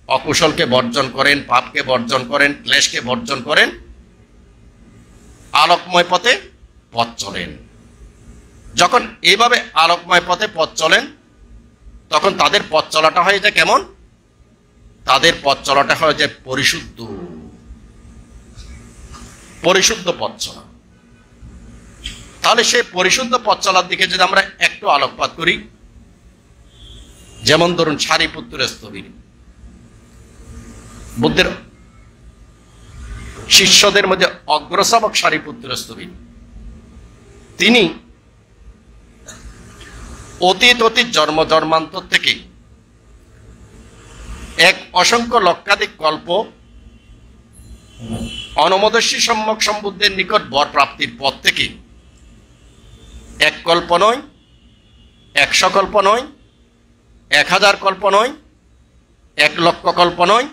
অকুশলকে বর্জন করেন, পাপকে বর্জন করেন, ক্লেশকে বর্জন করেন, আলোকময় পথে পথ চলেন। যখন এইভাবে আলোকময় পথে পথ চলেন, তখন তাদের পথ চলাটা হয়ে যায় কেমন? তাদের পথ চলাটা হয়ে যায় পরিশুদ্ধ, পরিশুদ্ধ পথ চলা। তাহলে সেই পরিশুদ্ধ পথ চলার দিকে যদি আমরা একটু আলোকপাত করি, যেমন ধরুন সারিপুত্রের স্থবির, বুদ্ধের শিষ্যদের মধ্যে অগ্রশ্রাবক সারিপুত্রের স্থবির, তিনি অতীত জন্ম জন্মান্তর থেকে এক অসংখ্য লক্ষাধিক কল্প অনমদর্শী সম্যক সম্বুদ্ধের নিকট বর প্রাপ্তির পথ থেকে এক কল্প নয়, 100 কল্প নয়, 1000 কল্প নয়, 1 লক্ষ কল্প নয়,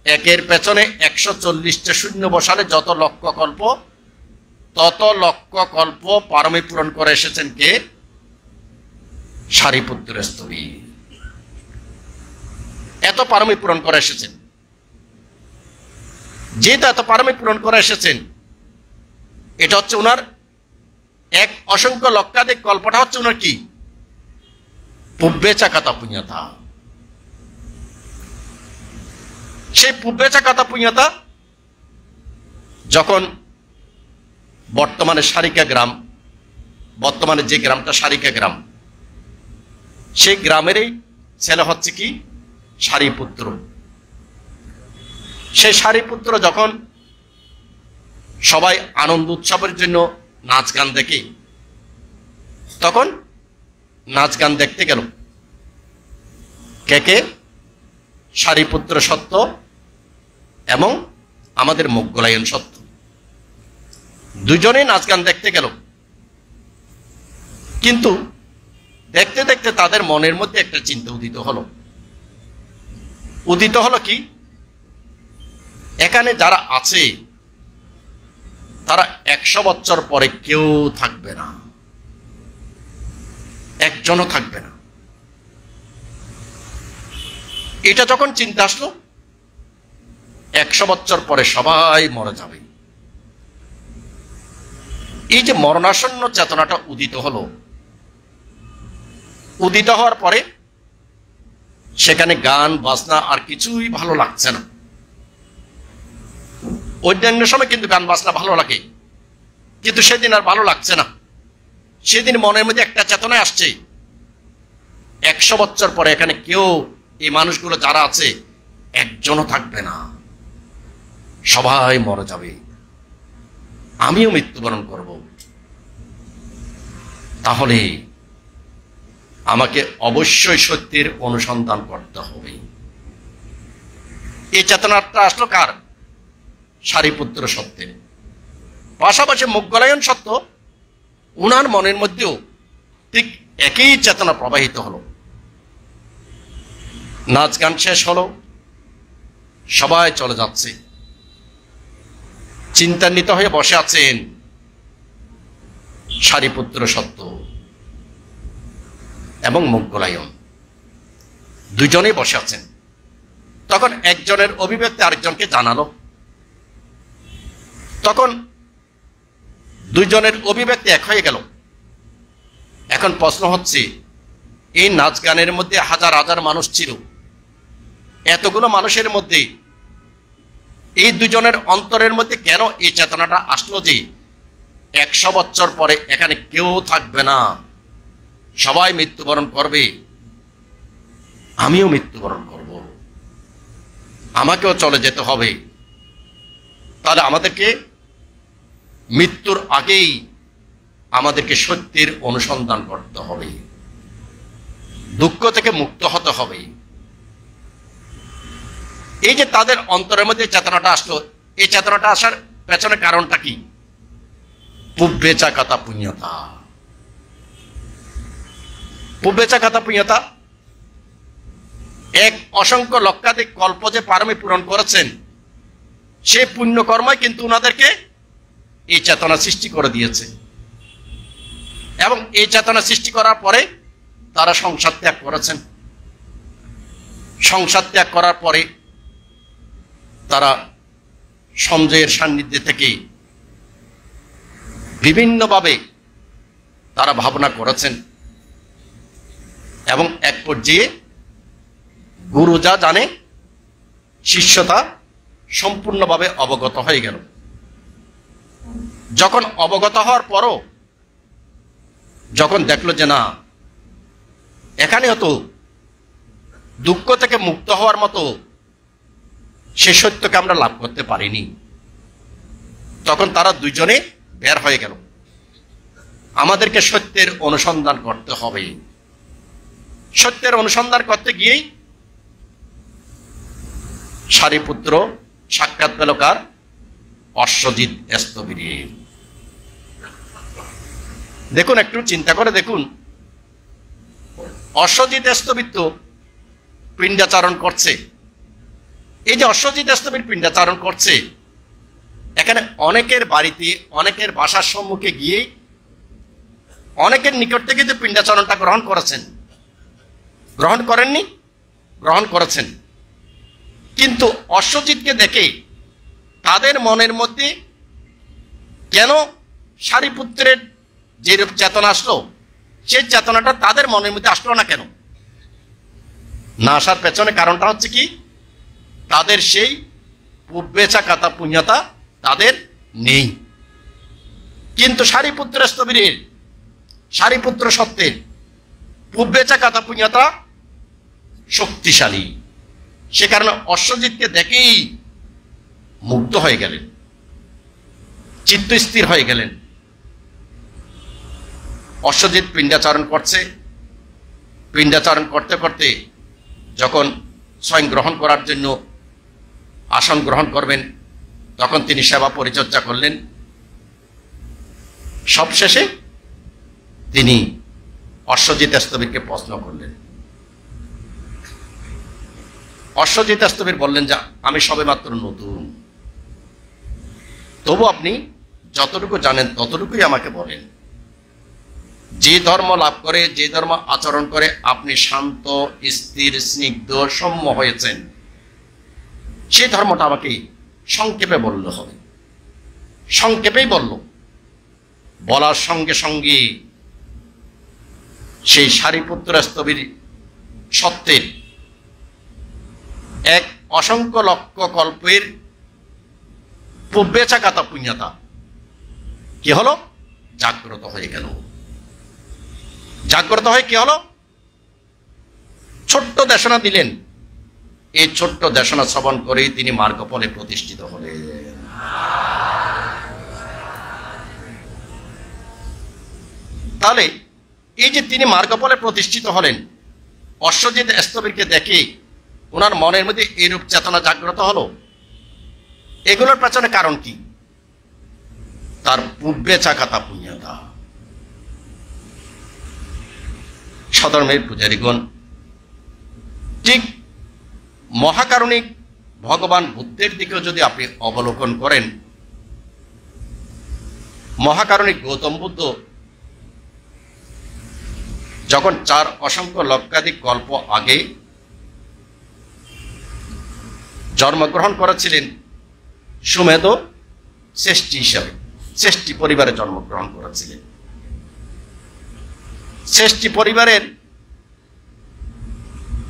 একের পেছনে 140টা শূন্য বসালে যত লক্ষ কল্প, তত লক্ষ কল্প পারমি পূরণ করে এসেছেন কে? সারিপুত্রের স্থবির। এত পারমি পূরণ করে এসেছেন। যেহেতু এত পারমি পূরণ করে এসেছেন, এটা হচ্ছে ওনার এক অসংখ্য লক্ষাধিক কল্পটা হচ্ছে ওনার কি? পুব্বেচা কাতা পুণ্যতা। সেই পুব্বেচা কাতা পুণ্যতা যখন বর্তমানে সারিকা গ্রাম, বর্তমানে যে গ্রামটা সারিকা গ্রাম, সেই গ্রামেরই ছেলে হচ্ছে কি সারিপুত্র। সেই সারিপুত্র যখন সবাই আনন্দ উৎসবের জন্য নাচ গান দেখে, তখন নাচ গান দেখতে গেল কে কে? সারিপুত্র সত্য এবং আমাদের মোগলায়ন সত্য, দুজনেই নাচ গান দেখতে গেল। কিন্তু দেখতে দেখতে তাদের মনের মধ্যে একটা চিন্তা উদিত হলো কি? এখানে যারা আছে তারা 100 বছর পরে কেউ থাকবে না, একজনও থাকবে না। এটা যখন চিন্তা আসলো 100 বছর পরে সবাই মরে যাবে, এই যে মরণাসন্ন চেতনাটা উদিত হলো, উদিত হওয়ার পরে সেখানে গান বাজনা আর কিছুই ভালো লাগছে না। অন্যান্য সময় কিন্তু গান বাজনা ভালো লাগে, কিন্তু সেদিন আর ভালো লাগছে না। সেদিন মনের মধ্যে একটা চেতনায় আসছে 100 বছর পরে এখানে কেউ, এই মানুষগুলো যারা আছে একজনও থাকবে না, সবাই মরে যাবে, আমিও মৃত্যুবরণ করব। তাহলে আমাকে অবশ্যই সত্যের অনুসন্ধান করতে হবে। এই চেতনাটা আসলো কার? সারিপুত্র সত্যের। পাশাপাশি মোগলায়ন সত্য, উনার মনের মধ্যেও ঠিক একই চেতনা প্রবাহিত হলো। নাচ গান শেষ হলো, সবাই চলে যাচ্ছে, চিন্তান্বিত হয়ে বসে আছেন সারিপুত্র সত্য এবং মোগলায়ন, দুজনেই বসে আছেন। তখন একজনের অভিব্যক্তি আরেকজনকে জানালো। তখন দুইজনের অভিব্যক্তি এক হয়ে গেল। এখন প্রশ্ন হচ্ছে, এই নাচ গানের মধ্যে হাজার হাজার মানুষ ছিল, এতগুলো মানুষের মধ্যে এই দুজনের অন্তরের মধ্যে কেন এই চেতনাটা আসলো যে 100 বছর পরে এখানে কেউ থাকবে না, সবাই মৃত্যুবরণ করবে, আমিও মৃত্যুবরণ করব, আমাকেও চলে যেতে হবে। তাহলে আমাদেরকে মৃত্যুর আগেই আমাদেরকে সত্যের অনুসন্ধান করতে হবে, দুঃখ থেকে মুক্ত হতে হবে। এই যে তাদের অন্তরের মধ্যে চেতনাটা আসলো, এই চেতনাটা আসার পেছনে কারণটা কি? পুব্বেচা কাতা পুণ্যতা। পুব্বেচা কাতা পুণ্যতা, এক অসংখ্য লক্ষাধিক কল্প যে পারমে পূরণ করেছেন, সে পুণ্যকর্মই কিন্তু ওনাদেরকে এই চেতনা সৃষ্টি করে দিয়েছে। এবং এই চেতনা সৃষ্টি করার পরে তারা সংসার ত্যাগ করেছেন। সংসার ত্যাগ করার পরে তারা সঞ্জয়ের সান্নিধ্যে থেকে বিভিন্নভাবে তারা ভাবনা করেছেন এবং এক পর্যায়ে গুরু যা জানে শিষ্যতা সম্পূর্ণভাবে অবগত হয়ে গেল। যখন অবগত হওয়ার পরও যখন দেখলো যে না, এখানেও তো দুঃখ থেকে মুক্ত হওয়ার মতো সে সত্যকে আমরা লাভ করতে পারিনি, তখন তারা দুইজনে বের হয়ে গেল। আমাদেরকে সত্যের অনুসন্ধান করতে হবে। সত্যের অনুসন্ধান করতে গিয়েই সারিপুত্র সাক্ষাৎ পেল কার? অশ্বজিৎ স্তবীরের। দেখুন, একটু চিন্তা করে দেখুন, অশ্বজিৎ স্তবীর তো পিণ্ডাচারণ করছে। এই যে অশ্বজিৎ স্তবীর পিণ্ডাচারণ করছে, এখানে অনেকের বাড়িতে, অনেকের বাসার সম্মুখে গিয়ে অনেকের নিকট থেকে যে পিণ্ডাচরণটা গ্রহণ করেছেন, গ্রহণ করেননি? গ্রহণ করেছেন। কিন্তু অশ্বজিৎকে দেখে তাদের মনের মধ্যে কেন সারিপুত্রের যেরূপ চেতনা আসলো, সেই চেতনাটা তাদের মনের মধ্যে আসলো না কেন? না আসার পেছনে কারণটা হচ্ছে কি, তাদের সেই পূর্বেচা কাতা পুণ্যতা তাদের নেই। কিন্তু সারিপুত্র স্থবিরের, সারিপুত্র সত্যের পূর্বেচা কাতা পুণ্যতা শক্তিশালী। সে কারণে অশ্বজিৎকে দেখেই মুগ্ধ হয়ে গেলেন, চিত্ত স্থির হয়ে গেলেন। অশ্বজিৎ পিণ্ডাচারণ করছে, পিণ্ডাচারণ করতে করতে যখন স্বয়ং গ্রহণ করার জন্য আসন গ্রহণ করবেন, তখন তিনি সেবা পরিচর্যা করলেন। সবশেষে তিনি অশ্বজিৎ স্থবিরকে প্রশ্ন করলেন। অশ্বজিৎ স্থবির বললেন যে আমি সবেমাত্র নতুন, তবু আপনি যতটুকু জানেন ততটুকুই আমাকে বলেন। যে ধর্ম লাভ করে, যে ধর্ম আচরণ করে আপনি শান্ত, স্থির, স্নিগ্ধ, সৌম্য হয়েছেন, সেই ধর্মটা আমাকে সংক্ষেপে বললে হবে। সংক্ষেপেই বলল। বলার সঙ্গে সঙ্গে সেই সারিপুত্র স্থবির সত্যের এক অসংখ্য লক্ষ কল্পের পূর্বেচা কাতা পুণ্যতা কি হলো? জাগ্রত হয়ে গেল। জাগ্রত হয়ে কি হলো? ছোট্ট দেশনা দিলেন। এই ছোট্ট দেশনা শ্রবণ করেই তিনি মার্গফলে প্রতিষ্ঠিত হলেন। তাহলে এই যে তিনি মার্গফলে প্রতিষ্ঠিত হলেন, অশ্বজিৎ স্থবিরকে দেখে ওনার মনের মধ্যে এইরূপ চেতনা জাগ্রত হলো, এগুলোর পেছনে কারণ কি? তার পূর্বেচা কাতা পুণ্যতা। সধর্মের পূজারীগণ, ঠিক মহাকারণিক ভগবান বুদ্ধের দিকেও যদি আপনি অবলোকন করেন, মহাকারণিক গৌতম বুদ্ধ যখন 4 অসংখ্য লক্ষাধিক কল্প আগে জন্মগ্রহণ করেছিলেন, সুমেধ শ্রেষ্ঠী হিসাবে, শ্রেষ্ঠী পরিবারে জন্মগ্রহণ করেছিলেন। শ্রেষ্ঠী পরিবারের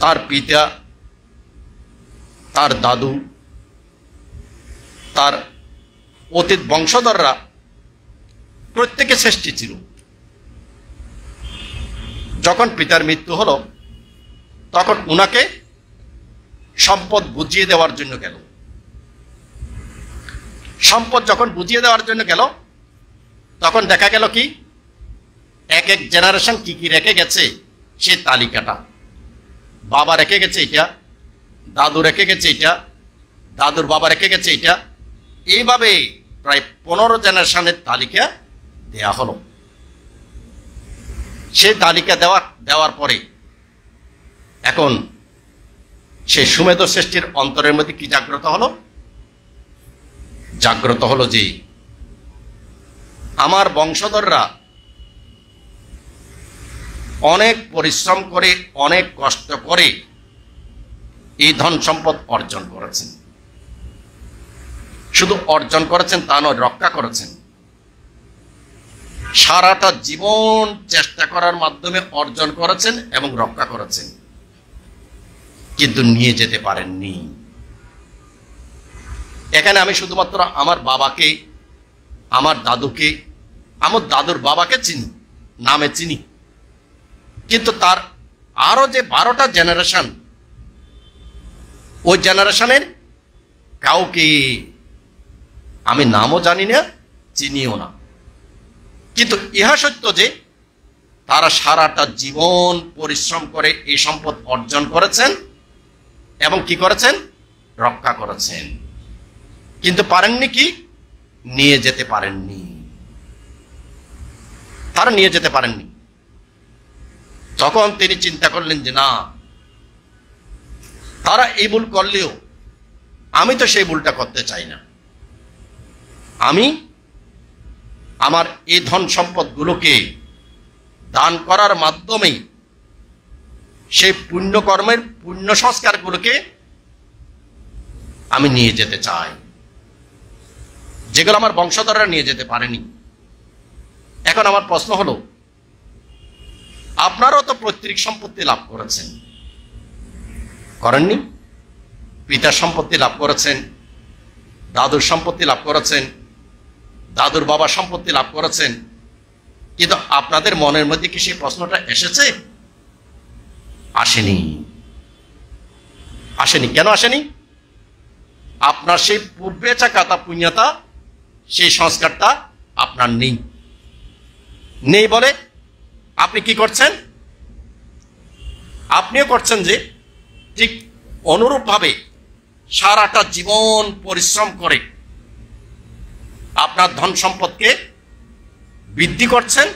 তার পিতা, তার দাদু, তার অতীত বংশধররা প্রত্যেকে শ্রেষ্ঠী ছিল। যখন পিতার মৃত্যু হলো, তখন উনাকে সম্পদ বুঝিয়ে দেওয়ার জন্য গেল। সম্পদ যখন বুঝিয়ে দেওয়ার জন্য গেল, তখন দেখা গেল কি এক এক জেনারেশন কি কি রেখে গেছে সে তালিকাটা। বাবা রেখে গেছে এটা, দাদু রেখে গেছে এটা, দাদুর বাবা রেখে গেছে এটা, এইভাবে প্রায় 15 জেনারেশনের তালিকা দেয়া হলো। সেই তালিকা দেওয়ার পরে এখন সে সুমেধ শ্রেষ্ঠীর অন্তরের মধ্যে কি জাগ্রত হলো? জাগ্রত হলো যে আমার বংশধররা অনেক পরিশ্রম করে, অনেক কষ্ট করে এই ধন সম্পদ অর্জন করেছেন। শুধু অর্জন করেছেন তা নয়, রক্ষা করেছেন। সারাটা জীবন চেষ্টা করার মাধ্যমে অর্জন করেছেন এবং রক্ষা করেছেন, কিন্তু নিয়ে যেতে পারেননি। এখানে আমি শুধুমাত্র আমার বাবাকে, আমার দাদুকে, আমার দাদুর বাবাকে চিনি, নামে চিনি, কিন্তু তার আরো যে 12টা জেনারেশন, ওই জেনারেশনের কাউকে আমি নামও জানি না, চিনিও না। কিন্তু ইহা সত্য যে তারা সারাটা জীবন পরিশ্রম করে এই সম্পদ অর্জন করেছেন এবং কি করেছেন? রক্ষা করেছেন, কিন্তু পারেননি কি? নিয়ে যেতে পারেননি। তারা নিয়ে যেতে পারেননি। তখন তিনি চিন্তা করলেন যে না, তারা এই ভুল করলেও আমি তো সেই ভুলটা করতে চাই না। আমি আমার এই ধন সম্পদগুলোকে দান করার মাধ্যমে সেই পুণ্যকর্মের পুণ্য সংস্কারগুলোকে আমি নিয়ে যেতে চাই, যেগুলো আমার বংশধররা নিয়ে যেতে পারেনি। এখন আমার প্রশ্ন হলো, আপনারাও তো পৈতৃক সম্পত্তি লাভ করেছেন, করেননি? পিতার সম্পত্তি লাভ করেছেন, দাদুর সম্পত্তি লাভ করেছেন, দাদুর বাবার সম্পত্তি লাভ করেছেন, কিন্তু আপনাদের মনের মধ্যে কি সেই প্রশ্নটা এসেছে? আসেনি। আসেনি। কেন আসেনি? আপনার সেই পূর্বে চাকাতা পুণ্যতা, সেই সংস্কারটা আপনার নেই। নেই বলে আপনি কি করছেন? আপনিও করছেন যে ঠিক অনুরূপভাবে সারাটা জীবন পরিশ্রম করে আপনার ধন সম্পদকে বৃদ্ধি করছেন,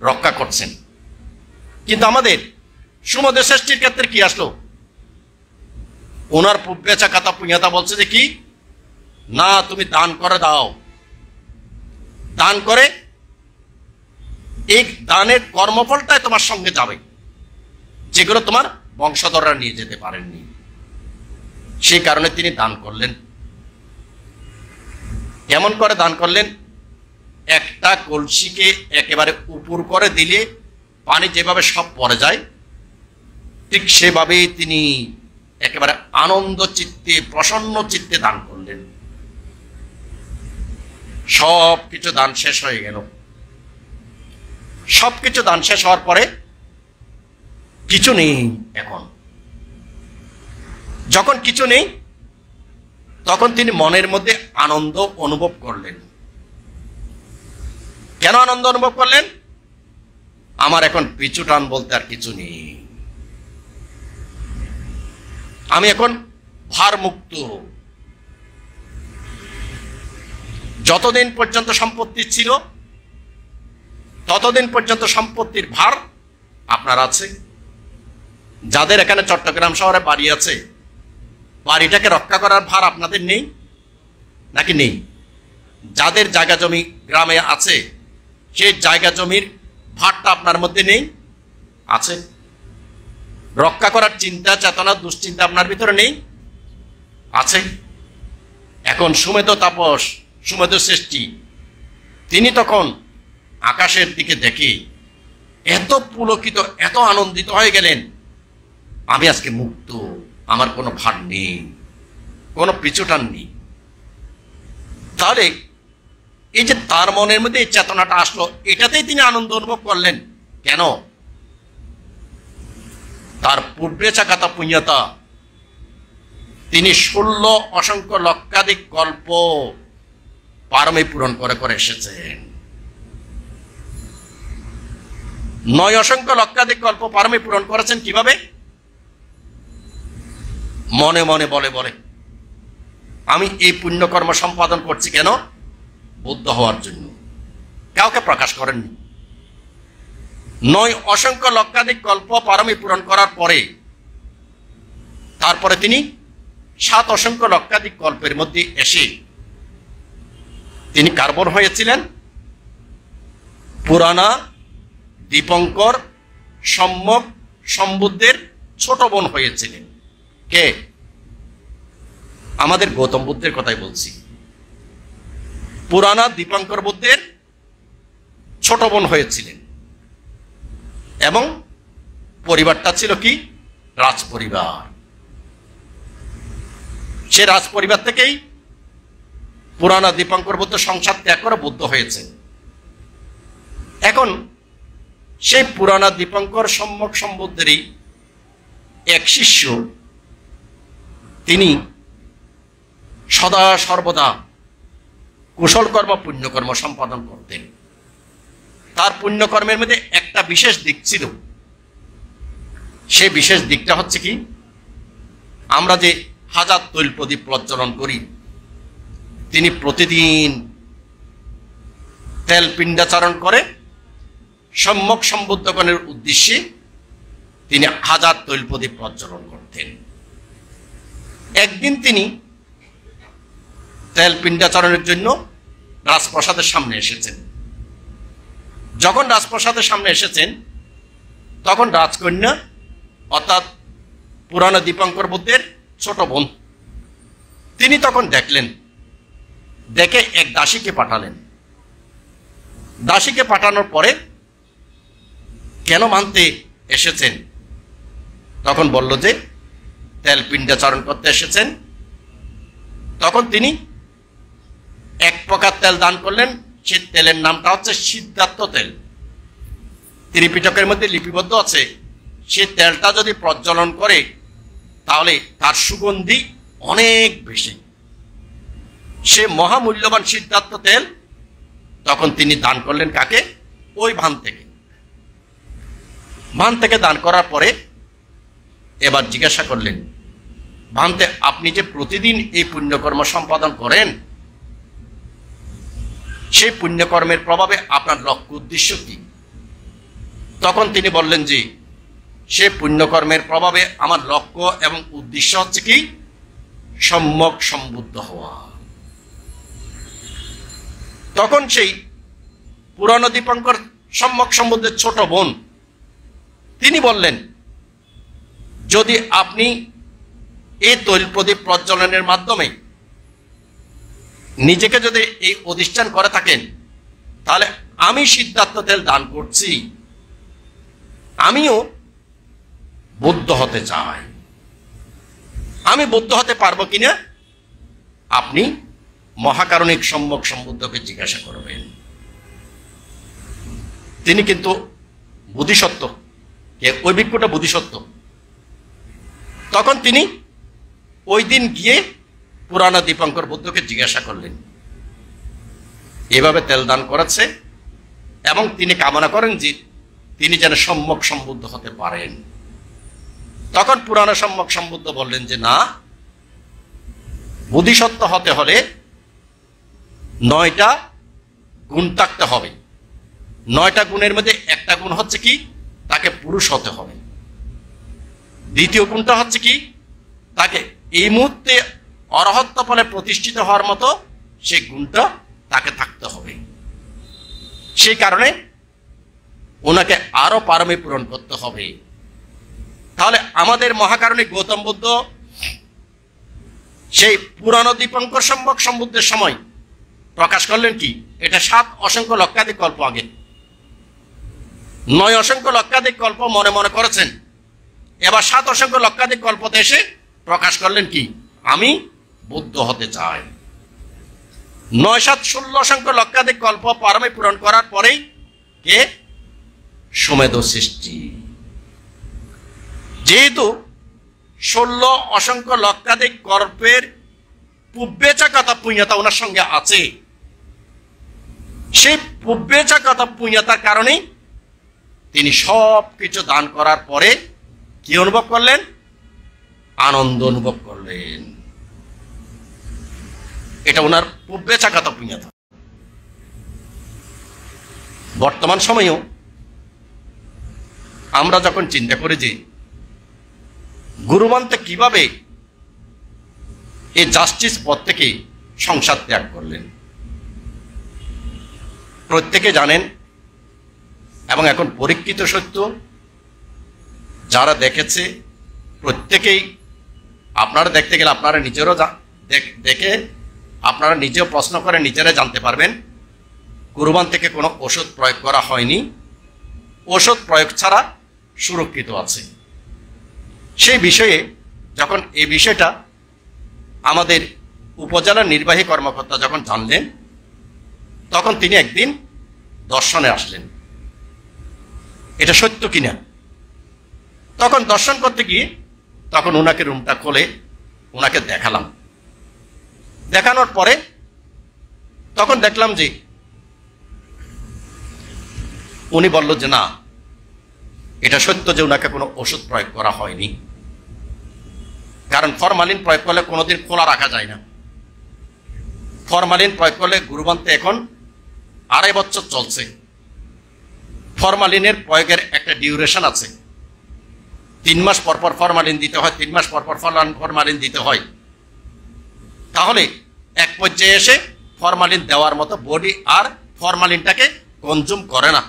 রক্ষা করছেন। কিন্তু আমাদের সুমধু শ্রেষ্ঠীর ক্ষেত্রে কি আসলো? ওনার বেচা কাতা পুঁয়াতা বলছে যে কি না, তুমি দান করে দাও, দান করে এই দানের কর্মফলটাই তোমার সঙ্গে যাবে, যেগুলো তোমার বংশধররা নিয়ে যেতে পারেননি। সেই কারণে তিনি দান করলেন। কেমন করে দান করলেন? একটা কলসিকে একেবারে উপর করে দিলে পানি যেভাবে সব পড়ে যায়, ঠিক সেভাবেই তিনি একেবারে আনন্দ চিত্তে, প্রসন্ন চিত্তে দান করলেন। সব কিছু দান শেষ হয়ে গেল। সবকিছু দান শেষ হওয়ার পরে কিছু নেই। এখন যখন কিছু নেই, তখন তিনি মনের মধ্যে আনন্দ অনুভব করলেন। কেন আনন্দ অনুভব করলেন? আমার এখন পিছু টান বলতে আর কিছু নেই, আমি এখন ভার মুক্ত। যতদিন পর্যন্ত সম্পত্তি ছিল, ততদিন পর্যন্ত সম্পত্তির ভার আপনার আছে। যাদের এখানে চট্টগ্রাম শহরে বাড়ি আছে, বাড়িটাকে রক্ষা করার ভার আপনাদের নেই নাকি নেই? যাদের জায়গা জমি গ্রামে আছে, সেই জায়গা জমির ভারটা আপনার মধ্যে নেই, আছে। রক্ষা করার চিন্তা, চেতনা, দুশ্চিন্তা আপনার ভিতরে নেই, আছে। এখন সুমেধ তাপস, সুমেধ শ্রেষ্ঠী, তিনি তখন আকাশের দিকে দেখে এত পুলকিত, এত আনন্দিত হয়ে গেলেন, আমি আজকে মুক্ত, আমার কোনো ভার নেই, কোনো পিছুটান নেই। তাহলে এই যে তার মনের মধ্যে এই চেতনাটা আসলো, এটাতেই তিনি আনন্দ অনুভব করলেন। কেন? তার পূর্বে চাকাতা পুণ্যতা, তিনি 16 অসংখ্য লক্ষাধিক কল্প পারমে পূরণ করে করে এসেছেন। 9 অসংখ্য লক্ষাধিক কল্প পারমে পূরণ করেছেন কিভাবে? মনে মনে বলে বলে আমি এই পুণ্যকর্ম সম্পাদন করছি কেন? বুদ্ধ হওয়ার জন্য। কাউকে প্রকাশ করেননি। 9 অসংখ্য লক্ষাধিক কল্প পারমে পূরণ করার পরে তারপরে তিনি 7 অসংখ্য লক্ষাধিক কল্পের মধ্যে এসে তিনি কার্বন হয়েছিলেন পুরানা দীপঙ্কর সম্যক সম্বুদ্ধের ছোট বোন হয়েছিলেন। কে? আমাদের গৌতম বুদ্ধের কথাই বলছি। পুরানা দীপঙ্কর বুদ্ধের ছোট বোন হয়েছিলেন, এবং পরিবারটা ছিল কি? রাজ পরিবার। সে রাজ পরিবার থেকেই পুরানা দীপঙ্কর বুদ্ধ সংসার ত্যাগ করে বুদ্ধ হয়েছে। এখন সেই পুরানা দীপঙ্কর সম্যক সম্বুদ্ধেরই এক শিষ্য, তিনি সদা সর্বদা কুশলকর্ম পুণ্যকর্ম সম্পাদন করতেন। তার পুণ্যকর্মের মধ্যে একটা বিশেষ দিক ছিল। সেই বিশেষ দিকটা হচ্ছে কি? আমরা যে 1000 তৈল প্রদীপ প্রজ্বলন করি, তিনি প্রতিদিন তেল পিণ্ডাচারণ করে সম্যক সম্বুদ্ধগণের উদ্দেশ্যে তিনি 1000 তৈল প্রদীপ প্রজ্বলন করতেন। একদিন তিনি তেল পিণ্ডাচারণের জন্য রাজপ্রাসাদের সামনে এসেছেন। যখন রাজপ্রাসাদের সামনে এসেছেন, তখন রাজকন্যা অর্থাৎ পুরানা দীপঙ্কর বুদ্ধের ছোট বোন, তিনি তখন দেখলেন, দেখে এক দাসীকে পাঠালেন। দাসীকে পাঠানোর পরে কেন মানতে এসেছেন? তখন বলল যে তেল পিণ্ডাচরণ করতে এসেছেন। তখন তিনি এক প্রকার তেল দান করলেন, সে তেলের নামটা হচ্ছে সিদ্ধার্থ তেল। ত্রিপিটকের মধ্যে লিপিবদ্ধ আছে, সে তেলটা যদি প্রজ্বলন করে তাহলে তার সুগন্ধি অনেক বেশি, সে মহামূল্যবান সিদ্ধার্থ তেল। তখন তিনি দান করলেন কাকে? ওই ভান থেকে। ভান থেকে দান করার পরে এবার জিজ্ঞাসা করলেন, ভানতে আপনি যে প্রতিদিন এই পুণ্যকর্ম সম্পাদন করেন, সেই পুণ্যকর্মের প্রভাবে আপনার লক্ষ্য উদ্দেশ্য কি? তখন তিনি বললেন যে সে পুণ্যকর্মের প্রভাবে আমার লক্ষ্য এবং উদ্দেশ্য হচ্ছে কি? সম্যক সম্বুদ্ধ হওয়া। তখন সেই পুরানো দীপঙ্কর সম্যক সম্বুদ্ধের ছোট বোন তিনি বললেন, যদি আপনি এই তৈল প্রদীপ প্রজ্বলনের মাধ্যমে নিজেকে যদি এই অধিষ্ঠান করে থাকেন, তাহলে আমি সিদ্ধার্থ তেল দান করছি, আমিও বুদ্ধ হতে চাই। আমি বুদ্ধ হতে পারবো কিনা আপনি মহাকারণিক সম্যক সম্বুদ্ধকে জিজ্ঞাসা করবেন। তিনি কিন্তু বুদ্ধিসত্ত্ব, ওই ভিক্ষুটা বুদ্ধিসত্ত্ব। তখন তিনি ওই দিন গিয়ে পুরানো দীপঙ্কর বুদ্ধকে জিজ্ঞাসা করলেন, এভাবে তেল দান করেছে এবং তিনি কামনা করেন যে তিনি যেন সম্যক সম্বুদ্ধ হতে পারেন। তখন পুরানো সম্যক সম্বুদ্ধ বললেন যে না, বুদ্ধিসত্ত্ব হতে হলে 9টা গুণ থাকতে হবে। 9টা গুণের মধ্যে একটা গুণ হচ্ছে কি? তাকে পুরুষ হতে হবে। দ্বিতীয় গুণটা হচ্ছে কি? তাকে এই মুহূর্তে অরহত্ত ফলে প্রতিষ্ঠিত হওয়ার মতো সেই গুণটা তাকে থাকতে হবে। সেই কারণে ওনাকে আরো পারমী পূরণ করতে হবে। তাহলে আমাদের মহাকারণিক গৌতম বুদ্ধ সেই পুরানো দীপঙ্কর সম্যক সম্বুদ্ধের সময় প্রকাশ করলেন কি? এটা 7 অসংখ্য লক্ষাধিক কল্প আগে, 9 অসংখ্য লক্ষাধিক কল্প মনে মনে করেছেন। এবার 7 অসংখ্য লক্ষাধিক কল্পতে এসে প্রকাশ করলেন কি? আমি বুদ্ধ হতে চাই। 9, 7, 16 অসংখ্য লক্ষাধিক কল্প পারমী পূরণ করার পরেই কে? সুমেধ সৃষ্টি। যেহেতু 16 অসংখ্য লক্ষাধিক কল্পের পুব্বেচাকতা পুণ্যতা ওনার সঙ্গে আছে, সেই পুব্বেচাকতা পুণ্যতার কারণেই তিনি সব কিছু দান করার পরে কি অনুভব করলেন? আনন্দ অনুভব করলেন। এটা ওনার পুব্বেচাকতা পুণ্যতা। বর্তমান সময়েও আমরা যখন চিন্তা করি যে গুরুমন্তে কিভাবে এই জাস্টিস পথ থেকে সংসার ত্যাগ করলেন, প্রত্যেকে জানেন এবং এখন পরীক্ষিত সত্য, যারা দেখেছে প্রত্যেকেই, আপনারা দেখতে গেলে আপনারা নিজেরও দেখে আপনারা নিজেও প্রশ্ন করে নিজেরা জানতে পারবেন গুরুবান থেকে কোনো ওষুধ প্রয়োগ করা হয়নি, ওষুধ প্রয়োগ ছাড়া সুরক্ষিত আছে। সেই বিষয়ে যখন এই বিষয়টা আমাদের উপজেলা নির্বাহী কর্মকর্তা যখন জানলেন, তখন তিনি একদিন দর্শনে আসলেন, এটা সত্য কিনা। তখন দর্শন করতে গিয়ে তখন ওনাকে রুমটা খুলে ওনাকে দেখালাম। দেখানোর পরে তখন দেখলাম যে উনি বলল যে না, এটা সত্য যে ওনাকে কোনো ওষুধ প্রয়োগ করা হয়নি, কারণ ফরমালিন প্রয়োগ করলে কোনোদিন খোলা রাখা যায় না। ফরমালিন প্রয়োগ করলে গুরুবান্তে এখন 2.5 বছর চলছে। ফরমালিনের প্রয়োগের একটা ডিউরেশন আছে, 3 মাস পর পর ফরমালিন দিতে হয়, 3 মাস পর পর ফরমালিন দিতে হয়। তাহলে এক পর্যায়ে এসে ফরমালিন দেওয়ার মতো বডি আর ফরমালিনটাকে কনজিউম করে না।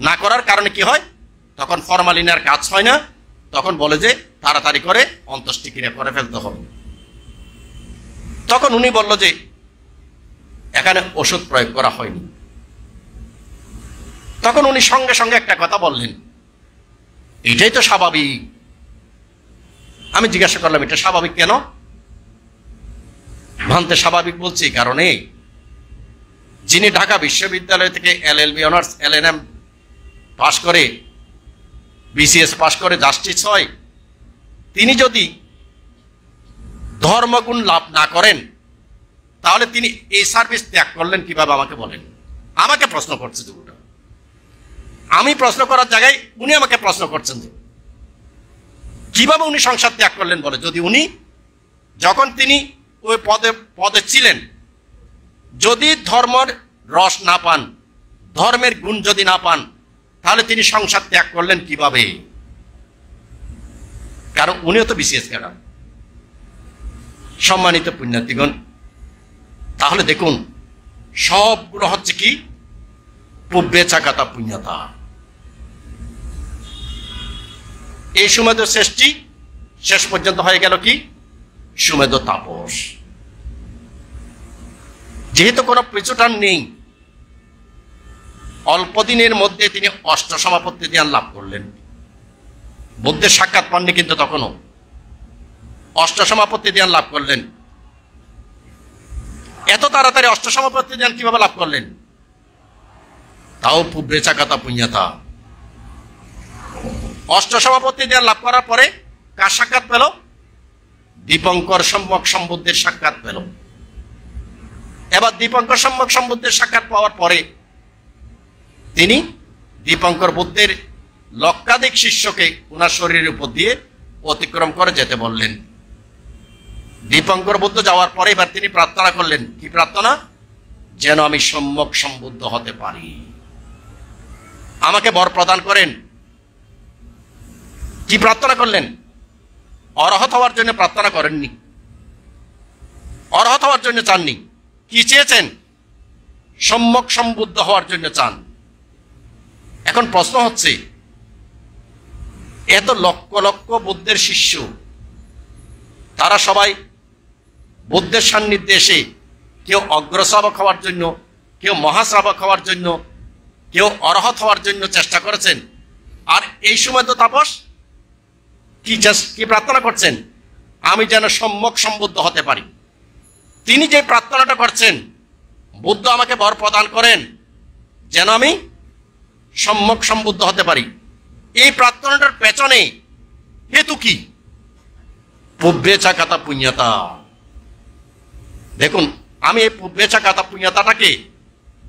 না করার কারণে কি হয়? তখন ফরমালিনের কাজ হয় না, তখন বলে যে তাড়াতাড়ি করে অন্ত্যেষ্টিক্রিয়া করে ফেলতে হবে। তখন উনি বলল যে এখানে ওষুধ প্রয়োগ করা হয়নি, তখন উনি সঙ্গে সঙ্গে একটা কথা বললেন, এটাই তো স্বাভাবিক। আমি জিজ্ঞাসা করলাম, এটা স্বাভাবিক কেন? ভানতে স্বাভাবিক বলছি কারণে যিনি ঢাকা বিশ্ববিদ্যালয় থেকে LLB অনার্স LLM পাশ করে BCS পাশ করে জাস্টিস হয়, তিনি যদি ধর্মগুণ লাভ না করেন তাহলে তিনি এই সার্ভিস ত্যাগ করলেন কিভাবে আমাকে বলেন। আমাকে প্রশ্ন করছে দুটো, আমি প্রশ্ন করার জায়গায় উনি আমাকে প্রশ্ন করছেন যে কিভাবে উনি সংসার ত্যাগ করলেন বলে, যদি উনি যখন তিনি ওই পদে ছিলেন যদি ধর্মের রস না পান, ধর্মের গুণ যদি না পান, তাহলে তিনি সংসার ত্যাগ করলেন কিভাবে? কারণ উনিও তো BCS ক্যাডার। সম্মানিত পুণ্যার্থীগণ, তাহলে দেখুন সবগুলো হচ্ছে কি পূর্বে চাকাতা পুণ্যতা। এই সুমেধ সৃষ্টি শেষ পর্যন্ত হয়ে গেল কি সুমেধ তাপস। যেহেতু কোনো পিছুটান নেই, অল্প দিনের মধ্যে তিনি অষ্ট সমাপত্তি ধ্যান লাভ করলেন। বুদ্ধের সাক্ষাৎ পাননি কিন্তু তখনও অষ্ট সমাপত্তি ধ্যান লাভ করলেন। এত তাড়াতাড়ি অষ্ট সমাপত্তি ধ্যান কিভাবে লাভ করলেন? তাও পূর্বে চাকাতা পুণ্যতা। অষ্ট সমাপত্তি ধ্যান লাভ করার পরে কার সাক্ষাৎ পেল? দীপঙ্কর সম্যক সম্বুদ্ধের সাক্ষাৎ পেল। এবার দীপঙ্কর সম্যক সম্বুদ্ধের সাক্ষাৎ পাওয়ার পরে তিনি দীপঙ্কর বুদ্ধের লক্ষাধিক শিষ্যকে ওনার শরীরের উপর দিয়ে অতিক্রম করে যেতে বললেন। দীপঙ্কর বুদ্ধ যাওয়ার পরে এবার তিনি প্রার্থনা করলেন, কি প্রার্থনা? যেন আমি সম্যক সম্বুদ্ধ হতে পারি, আমাকে বর প্রদান করেন। কি প্রার্থনা করলেন? অরহত হওয়ার জন্য প্রার্থনা করেননি, অরহত হওয়ার জন্য চাননি। কি চেয়েছেন? সম্যক সম্বুদ্ধ হওয়ার জন্য চান। এখন প্রশ্ন হচ্ছে, এত লক্ষ লক্ষ বুদ্ধের শিষ্য, তারা সবাই বুদ্ধের সান্নিধ্যে এসে কেউ অগ্রশ্রাবক হওয়ার জন্য, কেউ মহাশ্রাবক হওয়ার জন্য, কেউ অরহত হওয়ার জন্য চেষ্টা করেছেন। আর এই সময় তো তাপস কি প্রার্থনা করছেন? আমি যেন সম্যক সম্বুদ্ধ হতে পারি। তিনি যে প্রার্থনাটা করছেন, বুদ্ধ আমাকে বর প্রদান করেন যেন আমি সম্যক সম্বুদ্ধ হতে পারি, এই প্রার্থনাটার পেছনে হেতু কি? পূর্বে চাকাতা পুণ্যতা। দেখুন, আমি এই পূর্বে চাকাতা পুণ্যতাটাকে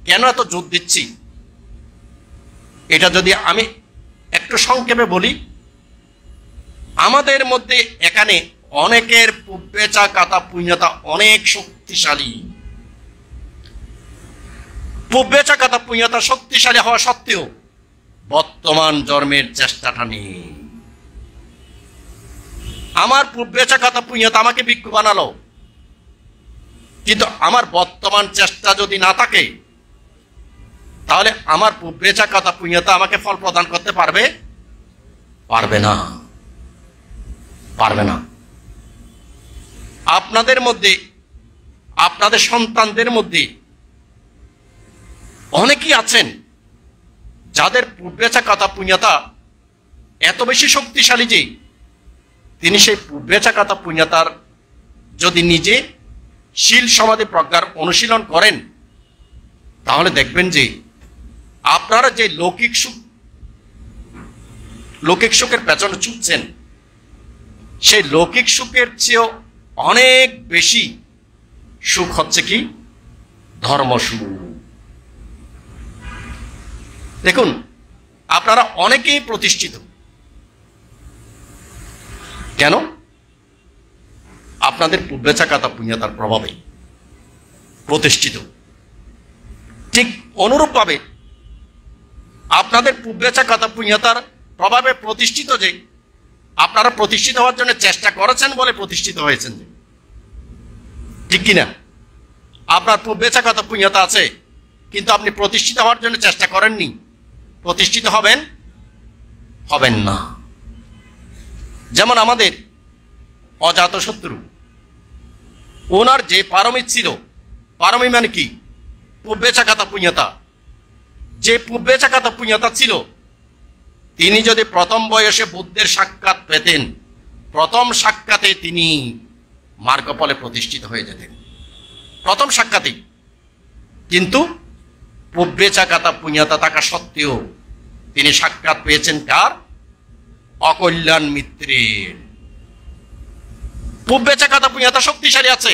কেন এত জোর দিচ্ছি, এটা যদি আমি একটু সংক্ষেপে বলি, আমাদের মধ্যে এখানে অনেকের পূর্বে চাকাতা পুণ্যতা অনেক শক্তিশালী। পূর্বে চাকাতা পুণ্যতা শক্তিশালী হওয়া সত্ত্বেও বর্তমান জন্মের চেষ্টাটা নেই। আমার পূর্বে চাকাতা পুণ্যতা আমাকে ভিক্ষু বানালো, কিন্তু আমার বর্তমান চেষ্টা যদি না থাকে তাহলে আমার পূর্বে চাকাতা পুণ্যতা আমাকে ফল প্রদান করতে পারবে? পারবে না, পারবে না। আপনাদের মধ্যে, আপনাদের সন্তানদের মধ্যে অনেকেই আছেন যাদের পূর্বে চাকাতা পুণ্যতা এত বেশি শক্তিশালী যে তিনি সেই পূর্বে চাকাতা পুণ্যতার যদি নিজে শীল সমাধি প্রজ্ঞার অনুশীলন করেন তাহলে দেখবেন যে আপনারা যে লৌকিক সুখের পেছনে ছুটছেন, সেই লৌকিক সুখের চেয়েও অনেক বেশি সুখ হচ্ছে কি ধর্ম সুখ। দেখুন, আপনারা অনেকেই প্রতিষ্ঠিত। কেন? আপনাদের পূর্বে চাকাতা পুণ্যতার প্রভাবে প্রতিষ্ঠিত। ঠিক অনুরূপভাবে আপনাদের পূর্বে চাকাতা পুণ্যতার প্রভাবে প্রতিষ্ঠিত যে আপনারা প্রতিষ্ঠিত হওয়ার জন্য চেষ্টা করেছেন বলে প্রতিষ্ঠিত হয়েছেন, ঠিক কিনা? আপনার পূর্বে চাকাতা পুণ্যতা আছে কিন্তু আপনি প্রতিষ্ঠিত হওয়ার জন্য চেষ্টা করেননি, প্রতিষ্ঠিত হবেন না। যেমন আমাদের অজাতশত্রু, ওনার যে পারমী ছিল, পারমী মানে কি? পূর্বে চাকাতা পুণ্যতা। যে পুব্বেচাকাতা পুণ্যতা ছিল, তিনি যদি প্রথম বয়সে বুদ্ধের সাক্ষাৎ পেতেন, প্রথম সাক্ষাতে তিনি মার্গফলে প্রতিষ্ঠিত হয়ে যেতেন, প্রথম সাক্ষাতেই। কিন্তু পুব্বেচাকাতা পুণ্যতা থাকা সত্ত্বেও তিনি সাক্ষাৎ পেয়েছেন কার? অকল্যাণ মিত্রের। পুব্বেচাকাতা পুণ্যতা শক্তিশালী আছে,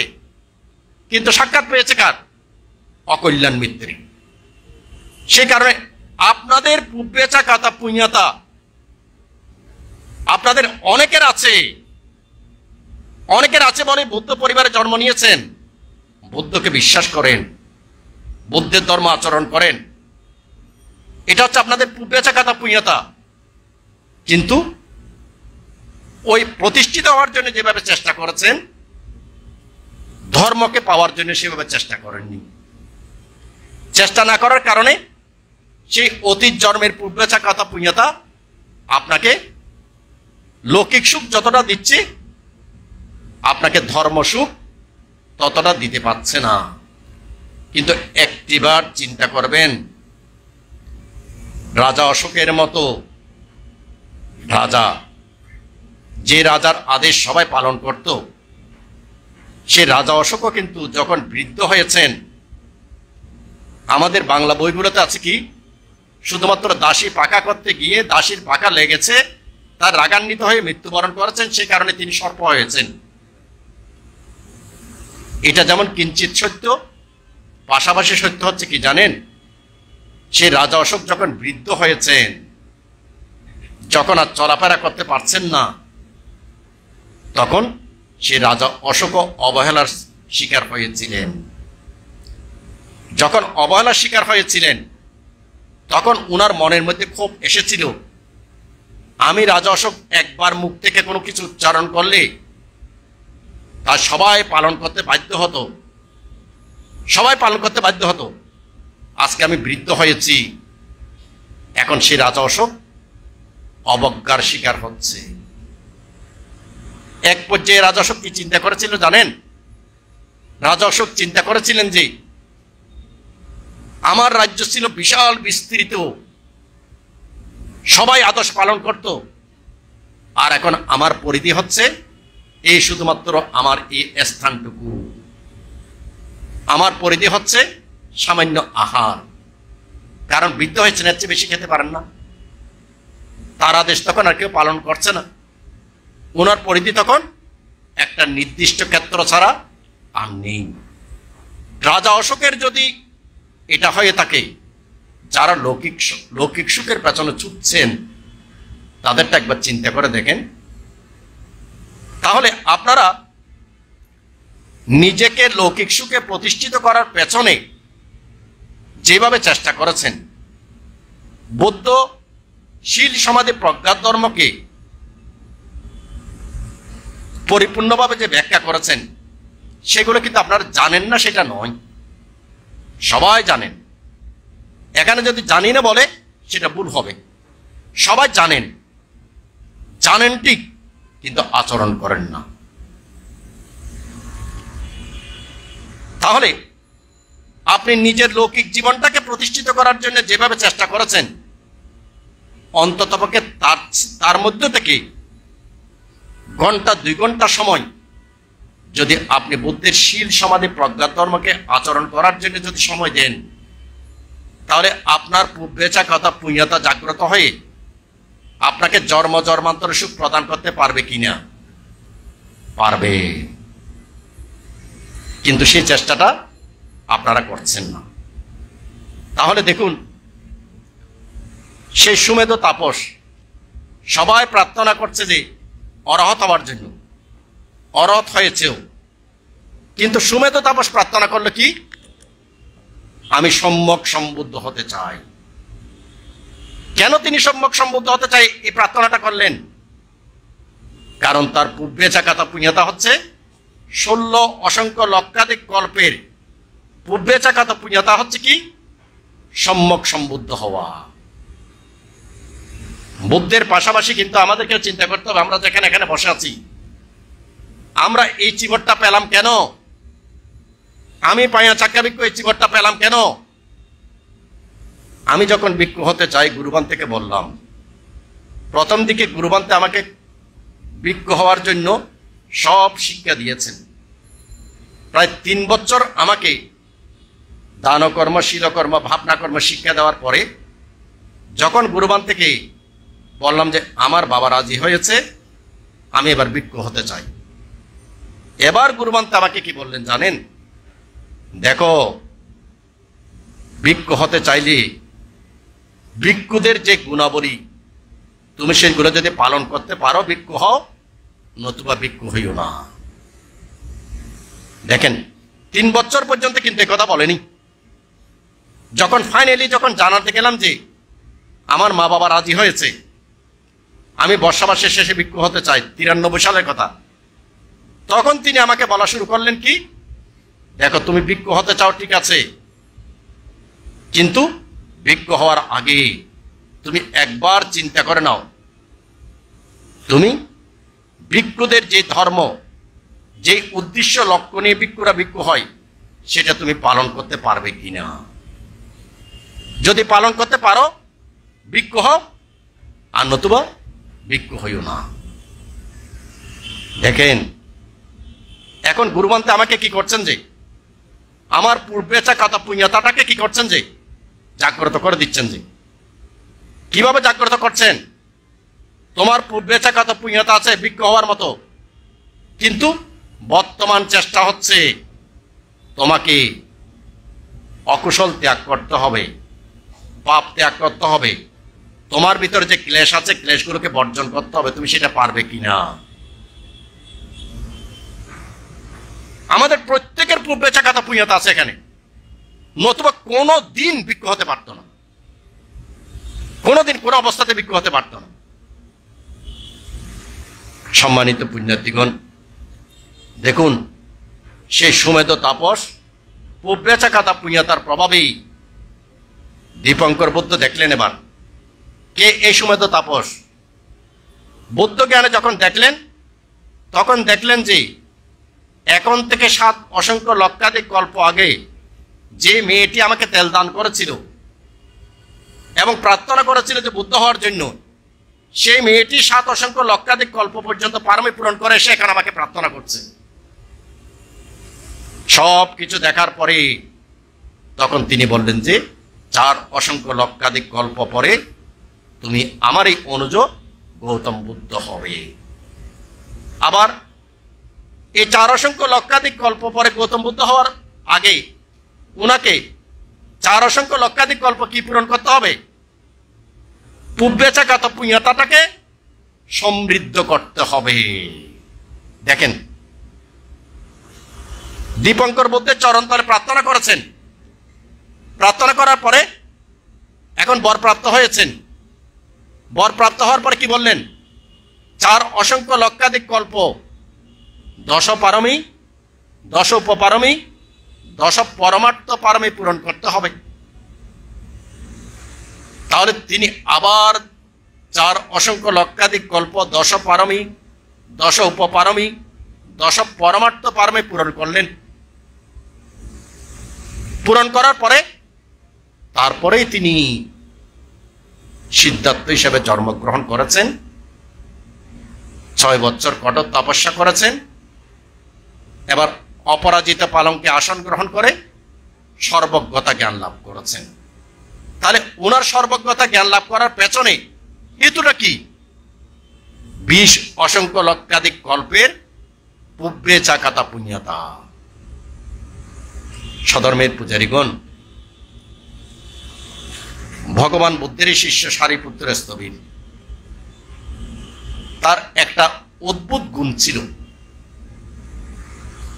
কিন্তু সাক্ষাৎ পেয়েছে কার? অকল্যাণ মিত্রের। সে কারণে আপনাদের পুব্বেচাকাতা পুণ্যতা আপনাদের অনেকের আছে, অনেকের আছে বলে বুদ্ধ পরিবারে জন্ম নিয়েছেন, বুদ্ধকে বিশ্বাস করেন, বুদ্ধের ধর্ম আচরণ করেন, এটা হচ্ছে আপনাদের পুব্বেচাকাতা পুণ্যতা। কিন্তু ওই প্রতিষ্ঠিত হওয়ার জন্য যেভাবে চেষ্টা করেছেন, ধর্মকে পাওয়ার জন্য সেভাবে চেষ্টা করেননি। চেষ্টা না করার কারণে সেই অতীত জন্মের পুব্বেচাকাতা পুণ্যতা আপনাকে লৌকিক সুখ যতটা দিচ্ছে, আপনাকে ধর্ম সুখ ততটা দিতে পারছে না। কিন্তু একটিবার চিন্তা করবেন, রাজা অশোকের মতো রাজা, যে রাজার আদেশ সবাই পালন করত, সে রাজা অশোকও কিন্তু যখন বৃদ্ধ হয়েছেন, আমাদের বাংলা বইগুলোতে আছে কি, শুধুমাত্র দাসী পাকা করতে গিয়ে দাসীর পাকা লেগেছে, তার রাগান্বিত হয়ে মৃত্যুবরণ করেছেন, সে কারণে তিনি সর্প হয়েছেন। এটা যেমন কিঞ্চিত সত্য, পাশাপাশি সত্য হচ্ছে কি জানেন, সে রাজা অশোক যখন বৃদ্ধ হয়েছেন, যখন আর চলাফেরা করতে পারছেন না, তখন সে রাজা অশোক অবহেলার শিকার হয়েছিলেন। যখন অবহেলার শিকার হয়েছিলেন, তখন উনার মনের মধ্যে ক্ষোভ এসেছিল, আমি রাজা অশোক একবার মুখ থেকে কোনো কিছু উচ্চারণ করলে তা সবাই পালন করতে বাধ্য হতো, সবাই পালন করতে বাধ্য হতো। আজকে আমি বৃদ্ধ হয়েছি, এখন সে রাজা অশোক অবজ্ঞার শিকার হচ্ছে। এক পর্যায়ে রাজা অশোক কি চিন্তা করেছিল জানেন? রাজা অশোক চিন্তা করেছিলেন যে আমার রাজ্য ছিল বিশাল বিস্তৃত, সবাই আদেশ পালন করত, আর এখন আমার পরিধি হচ্ছে এই শুধুমাত্র আমার এই স্থানটুকু, আমার পরিধি হচ্ছে সামান্য আহার। কারণ বৃদ্ধ হয়েছেন, এর চেয়ে বেশি খেতে পারেন না, তার আদেশ তখন আর কেউ পালন করছে না, ওনার পরিধি তখন একটা নির্দিষ্ট ক্ষেত্র ছাড়া আর নেই। রাজা অশোকের যদি এটা হয়ে থাকে, যারা লৌকিক সুখের পেছনে ছুটছেন, তাদেরটা একবার চিন্তা করে দেখেন। তাহলে আপনারা নিজেকে লৌকিক সুখে প্রতিষ্ঠিত করার পেছনে যেভাবে চেষ্টা করেছেন, বুদ্ধ শীল সমাধি প্রজ্ঞার ধর্মকে পরিপূর্ণভাবে যে ব্যাখ্যা করেছেন, সেগুলো কিন্তু আপনারা জানেন না সেটা নয়, সবাই জানেন। এখানে যদি জানি না বলে সেটা ভুল হবে। সবাই জানেন, জানেন ঠিক, কিন্তু আচরণ করেন না। তাহলে আপনি নিজের লৌকিক জীবনটাকে প্রতিষ্ঠিত করার জন্য যেভাবে চেষ্টা করেছেন, অন্ততপক্ষে তার মধ্যে থেকে ঘন্টা 2 ঘন্টা সময় যদি আপনি বুদ্ধের শীল সমাধি প্রজ্ঞা ধর্মকে আচরণ করার জন্য যদি সময় দেন, তাহলে আপনার পুব্বেচাকাতা পুণ্যতা জাগ্রত হয়ে আপনাকে জন্ম জন্মান্তর সুখ প্রদান করতে পারবে কিনা? পারবে। কিন্তু সেই চেষ্টাটা আপনারা করছেন না। তাহলে দেখুন, সেই সুমেধ তাপস সবাই প্রার্থনা করছে যে অরহত হওয়ার জন্য, অরহত হয়েছেও, কিন্তু সুমেধ তাপস প্রার্থনা করলো কি? আমি সম্যক সম্বুদ্ধ হতে চাই। কেন তিনি সম্যক সম্বুদ্ধ হতে চাই এই প্রার্থনাটা করলেন? কারণ তার পুব্বেচাকাতা পুণ্যতা হচ্ছে 16 অসংখ্য লক্ষাধিক কল্পের পুব্বেচাকাতা পুণ্যতা হচ্ছে কি? সম্যক সম্বুদ্ধ হওয়া। বুদ্ধের পাশাপাশি কিন্তু আমাদেরকে চিন্তা করতে হবে, আমরা যেখানে এখানে বসে আছি, আমরা এই চিবরটা পেলাম কেন? আমি পায়া চাক্কাবিক্ষ এই চিবরটা পেলাম কেন? আমি যখন ভিক্ষু হতে চাই, গুরুবান থেকে বললাম, প্রথম দিকে গুরুবান্তে আমাকে ভিক্ষু হওয়ার জন্য সব শিক্ষা দিয়েছেন। প্রায় 3 বছর আমাকে দানকর্ম, শীলকর্ম, ভাবনাকর্ম শিক্ষা দেওয়ার পরে যখন গুরুবান থেকে বললাম যে আমার বাবা রাজি হয়েছে, আমি এবার ভিক্ষু হতে চাই, এবার গুরুবান্তে আমাকে কি বললেন জানেন? দেখো, ভিক্ষু হতে চাইলে ভিক্ষুদের যে গুণাবলী তুমি সেগুলো যদি পালন করতে পারো ভিক্ষু হও, নতুবা ভিক্ষু হইও না। দেখেন, 3 বছর পর্যন্ত কিন্তু কথা বলেনি। যখন ফাইনালি যখন জানাতে গেলাম যে আমার মা বাবা রাজি হয়েছে, আমি বর্ষাবাসের শেষে ভিক্ষু হতে চাই, 93 সালের কথা, তখন তিনি আমাকে বলা শুরু করলেন কি, দেখো তুমি ভিক্ষু হতে চাও ঠিক আছে, কিন্তু ভিক্ষু হওয়ার আগে তুমি একবার চিন্তা করে নাও, তুমি ভিক্ষুদের যে ধর্ম, যে উদ্দেশ্য লক্ষ্য নিয়ে ভিক্ষুরা ভিক্ষু হয়, সেটা তুমি পালন করতে পারবে কিনা। যদি পালন করতে পারো ভিক্ষু হও, আর নতুবা ভিক্ষু হইও না। দেখেন, এখন গুরুবান্তে আমাকে কি করছেন যে আমার পূর্বেচা কথা পুণ্যতাটাকে কি করছেন যে জাগ্রত করে দিচ্ছেন। যে কিভাবে জাগ্রত করছেন? তোমার পূর্বেচা কথা পুণ্যতা আছে ভিক্ষু হওয়ার মতো, কিন্তু বর্তমান চেষ্টা হচ্ছে তোমাকে অকুশল ত্যাগ করতে হবে, পাপ ত্যাগ করতে হবে, তোমার ভিতরে যে ক্লেশ আছে ক্লেশগুলোকে বর্জন করতে হবে। তুমি সেটা পারবে কিনা? আমাদের প্রত্যেকের পূর্বেচা কথা পুণ্যতা আছে এখানে, নতুবা কোনো দিন ভিক্ষু হতে পারতো না, কোনোদিন কোনো অবস্থাতে ভিক্ষু হতে পারত না। সম্মানিত পুণ্যার্থীগণ, দেখুন, সেই সুমেধ তাপস পূর্বেচা কথা পুণ্যতার প্রভাবেই দীপঙ্কর বুদ্ধ দেখলেন। এবার কে এই সুমেধ তাপস? বুদ্ধ জ্ঞানে যখন দেখলেন, তখন দেখলেন যে এখন থেকে 7 অসংখ্য লক্ষাধিক কল্প আগে যে মেয়েটি আমাকে তেল দান করেছিল এবং প্রার্থনা করেছিল যে বুদ্ধ হওয়ার জন্য, সেই মেয়েটি 7 অসংখ্য লক্ষাধিক কল্প পর্যন্ত পারমি পূরণ করে সে এখন আমাকে প্রার্থনা করছে। সব কিছু দেখার পরে তখন তিনি বললেন যে 4 অসংখ্য লক্ষাধিক কল্প পরে তুমি আমার এই অনুজ গৌতম বুদ্ধ হবে। আবার এই 4 অসংখ্য লক্ষাধিক কল্প পরে গৌতম বুদ্ধ হওয়ার আগে উনাকে 4 অসংখ্য লক্ষাধিক কল্প কি পূরণ করতে হবে? পূর্বেচা কত পুণ্যতাটাকে সমৃদ্ধ করতে হবে। দেখেন, দীপঙ্কর বুদ্ধের চরণতলে প্রার্থনা করেছেন, প্রার্থনা করার পরে এখন বরপ্রাপ্ত হয়েছেন। বরপ্রাপ্ত হওয়ার পরে কি বললেন? 4 অসংখ্য লক্ষাধিক কল্প 10 পারমী, 10 উপপারমী, 10 পরমার্থ পারমী পূরণ করতে হবে। তাহলে তিনি আবার 4 অসংখ্য লক্ষাধিক কল্প 10 পারমী, 10 উপপারমী, 10 পরমার্থ পারমী পূরণ করলেন। পূরণ করার পরে তারপরেই তিনি সিদ্ধার্থ হিসেবে জন্মগ্রহণ করেছেন। 6 বছর কঠোর তপস্যা করেছেন। এবার অপরাজিত পালঙ্কে আসন গ্রহণ করে সর্বজ্ঞতা জ্ঞান লাভ করেছেন। তাহলে ওনার সর্বজ্ঞতা জ্ঞান লাভ করার পেছনে হেতুটা কি? 20 অসংখ্য লক্ষাধিক কল্পের পূর্বেচা কথা পুণ্যতা। সধর্মের পূজারীগণ, ভগবান বুদ্ধেরই শিষ্য সারিপুত্র স্থবির, তার একটা অদ্ভুত গুণ ছিল,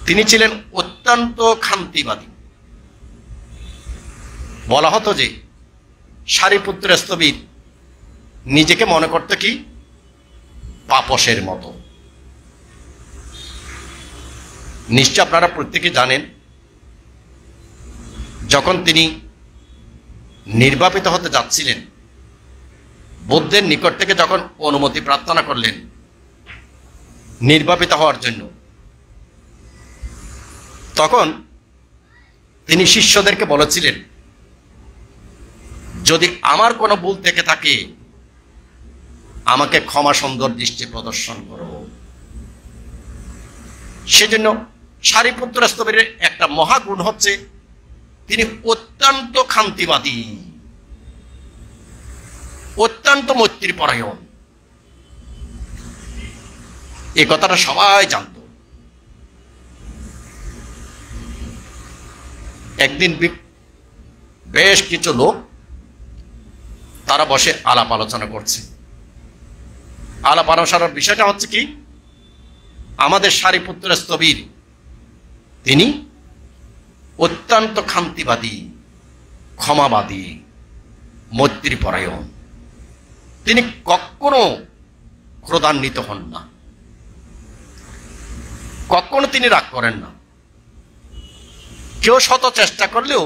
তিনি ছিলেন অত্যন্ত ক্ষান্তিবাদী। বলা হতো যে সারিপুত্র স্থবির নিজেকে মনে করতে কি পাপসের মতো। নিশ্চয় আপনারা প্রত্যেকে জানেন, যখন তিনি নির্বাপিত হতে যাচ্ছিলেন, বুদ্ধের নিকট থেকে যখন অনুমতি প্রার্থনা করলেন নির্বাপিত হওয়ার জন্য, তখন তিনি শিষ্যদেরকে বলেছিলেন, যদি আমার কোনো ভুল থেকে থাকে আমাকে ক্ষমা সুন্দর দৃষ্টি প্রদর্শন করো। সেজন্য সারিপুত্র স্তবের একটা মহাগুণ হচ্ছে তিনি অত্যন্ত শান্তিবাদী, অত্যন্ত মৈত্রীপরায়ণ। এই কথাটা সবাই জানত। একদিন বেশ কিছু লোক তারা বসে আলাপ আলোচনা করছে। আলাপ আলোচনার বিষয়টা হচ্ছে কি, আমাদের সারিপুত্র স্তবীর তিনি অত্যন্ত শান্তিবাদী, ক্ষমাবাদী, মৈত্রীপরায়ণ। তিনি কখনো ক্রোধান্বিত হন না, কখনো তিনি রাগ করেন না। কেউ শত চেষ্টা করলেও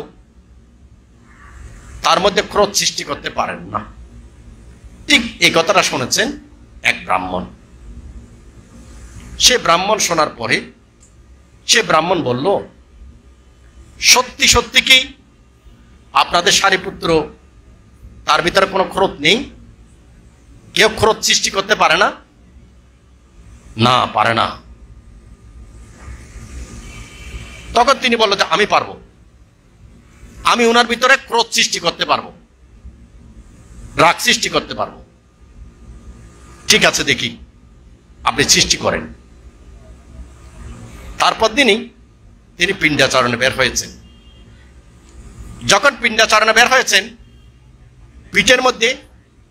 তার মধ্যে ক্রোধ সৃষ্টি করতে পারেন না। ঠিক এই কথাটা শুনেছেন এক ব্রাহ্মণ। সে ব্রাহ্মণ শোনার পরে সে ব্রাহ্মণ বলল, সত্যি সত্যি কি আপনাদের সারিপুত্র তার ভিতরে কোনো ক্রোধ নেই? কেউ ক্রোধ সৃষ্টি করতে পারে না? না, পারে না। তখন তিনি বলল যে আমি পারবো, আমি ওনার ভিতরে ক্রোধ সৃষ্টি করতে পারবো, রাগ সৃষ্টি করতে পারবো। ঠিক আছে, দেখি আপনি সৃষ্টি করেন। তারপর দিনই তিনি পিণ্ডাচরণে বের হয়েছেন। যখন পিণ্ডাচরণে বের হয়েছেন, পিঠের মধ্যে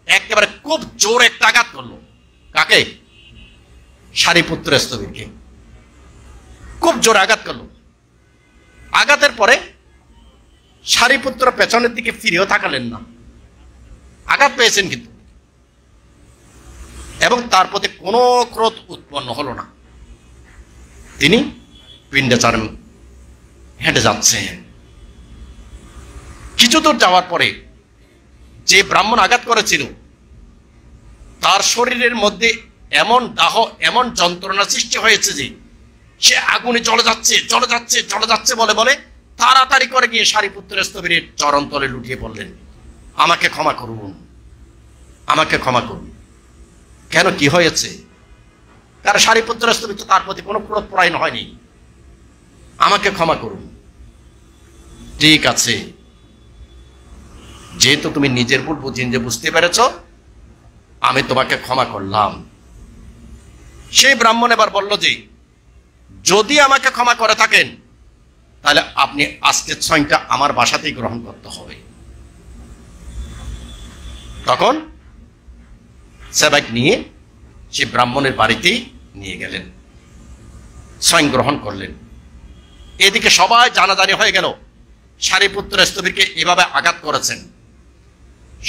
একেবারে খুব জোর একটা আঘাত করলো। কাকে? সারিপুত্র স্তবীরকে খুব জোর আঘাত করলো। আঘাতের পরে সারিপুত্র পেছনের দিকে ফিরেও তাকালেন না। আঘাত পেয়েছেন কিন্তু, এবং তার প্রতি কোনো ক্রোধ উৎপন্ন হলো না। তিনি পিণ্ডাচরণ হেঁটে যাচ্ছেন। কিছু দূর যাওয়ার পরে যে ব্রাহ্মণ আঘাত করেছিল তার শরীরের মধ্যে এমন দাহ, এমন যন্ত্রণা সৃষ্টি হয়েছে যে সে আগুনে জ্বলে যাচ্ছে, জ্বলে যাচ্ছে, জ্বলে যাচ্ছে বলে বলে তাড়াতাড়ি করে গিয়ে সারিপুত্র স্তবীরের চরণ তলে লুটিয়ে পড়লেন, আমাকে ক্ষমা করুন, আমাকে ক্ষমা করুন। কেন, কি হয়েছে? কারণ সারিপুত্র স্তবীর তো তার প্রতি কোনো ক্রোধ পরায়ণ হয়নি। আমাকে ক্ষমা করুন। ঠিক আছে, যেহেতু তুমি নিজের ভুল বুঝতে পেরেছ, আমি তোমাকে ক্ষমা করলাম। সেই ব্রাহ্মণ এবার বলল যে যদি আমাকে ক্ষমা করে থাকেন তাহলে আপনি আজকের ছয়টা আমার বাসাতেই গ্রহণ করতে হবে। তখন সেবক নিয়ে সে ব্রাহ্মণের বাড়িতেই নিয়ে গেলেন, স্বয়ং গ্রহণ করলেন। এদিকে সবাই জানাজানি হয়ে গেল সারিপুত্র স্তবীরকে এভাবে আঘাত করেছেন।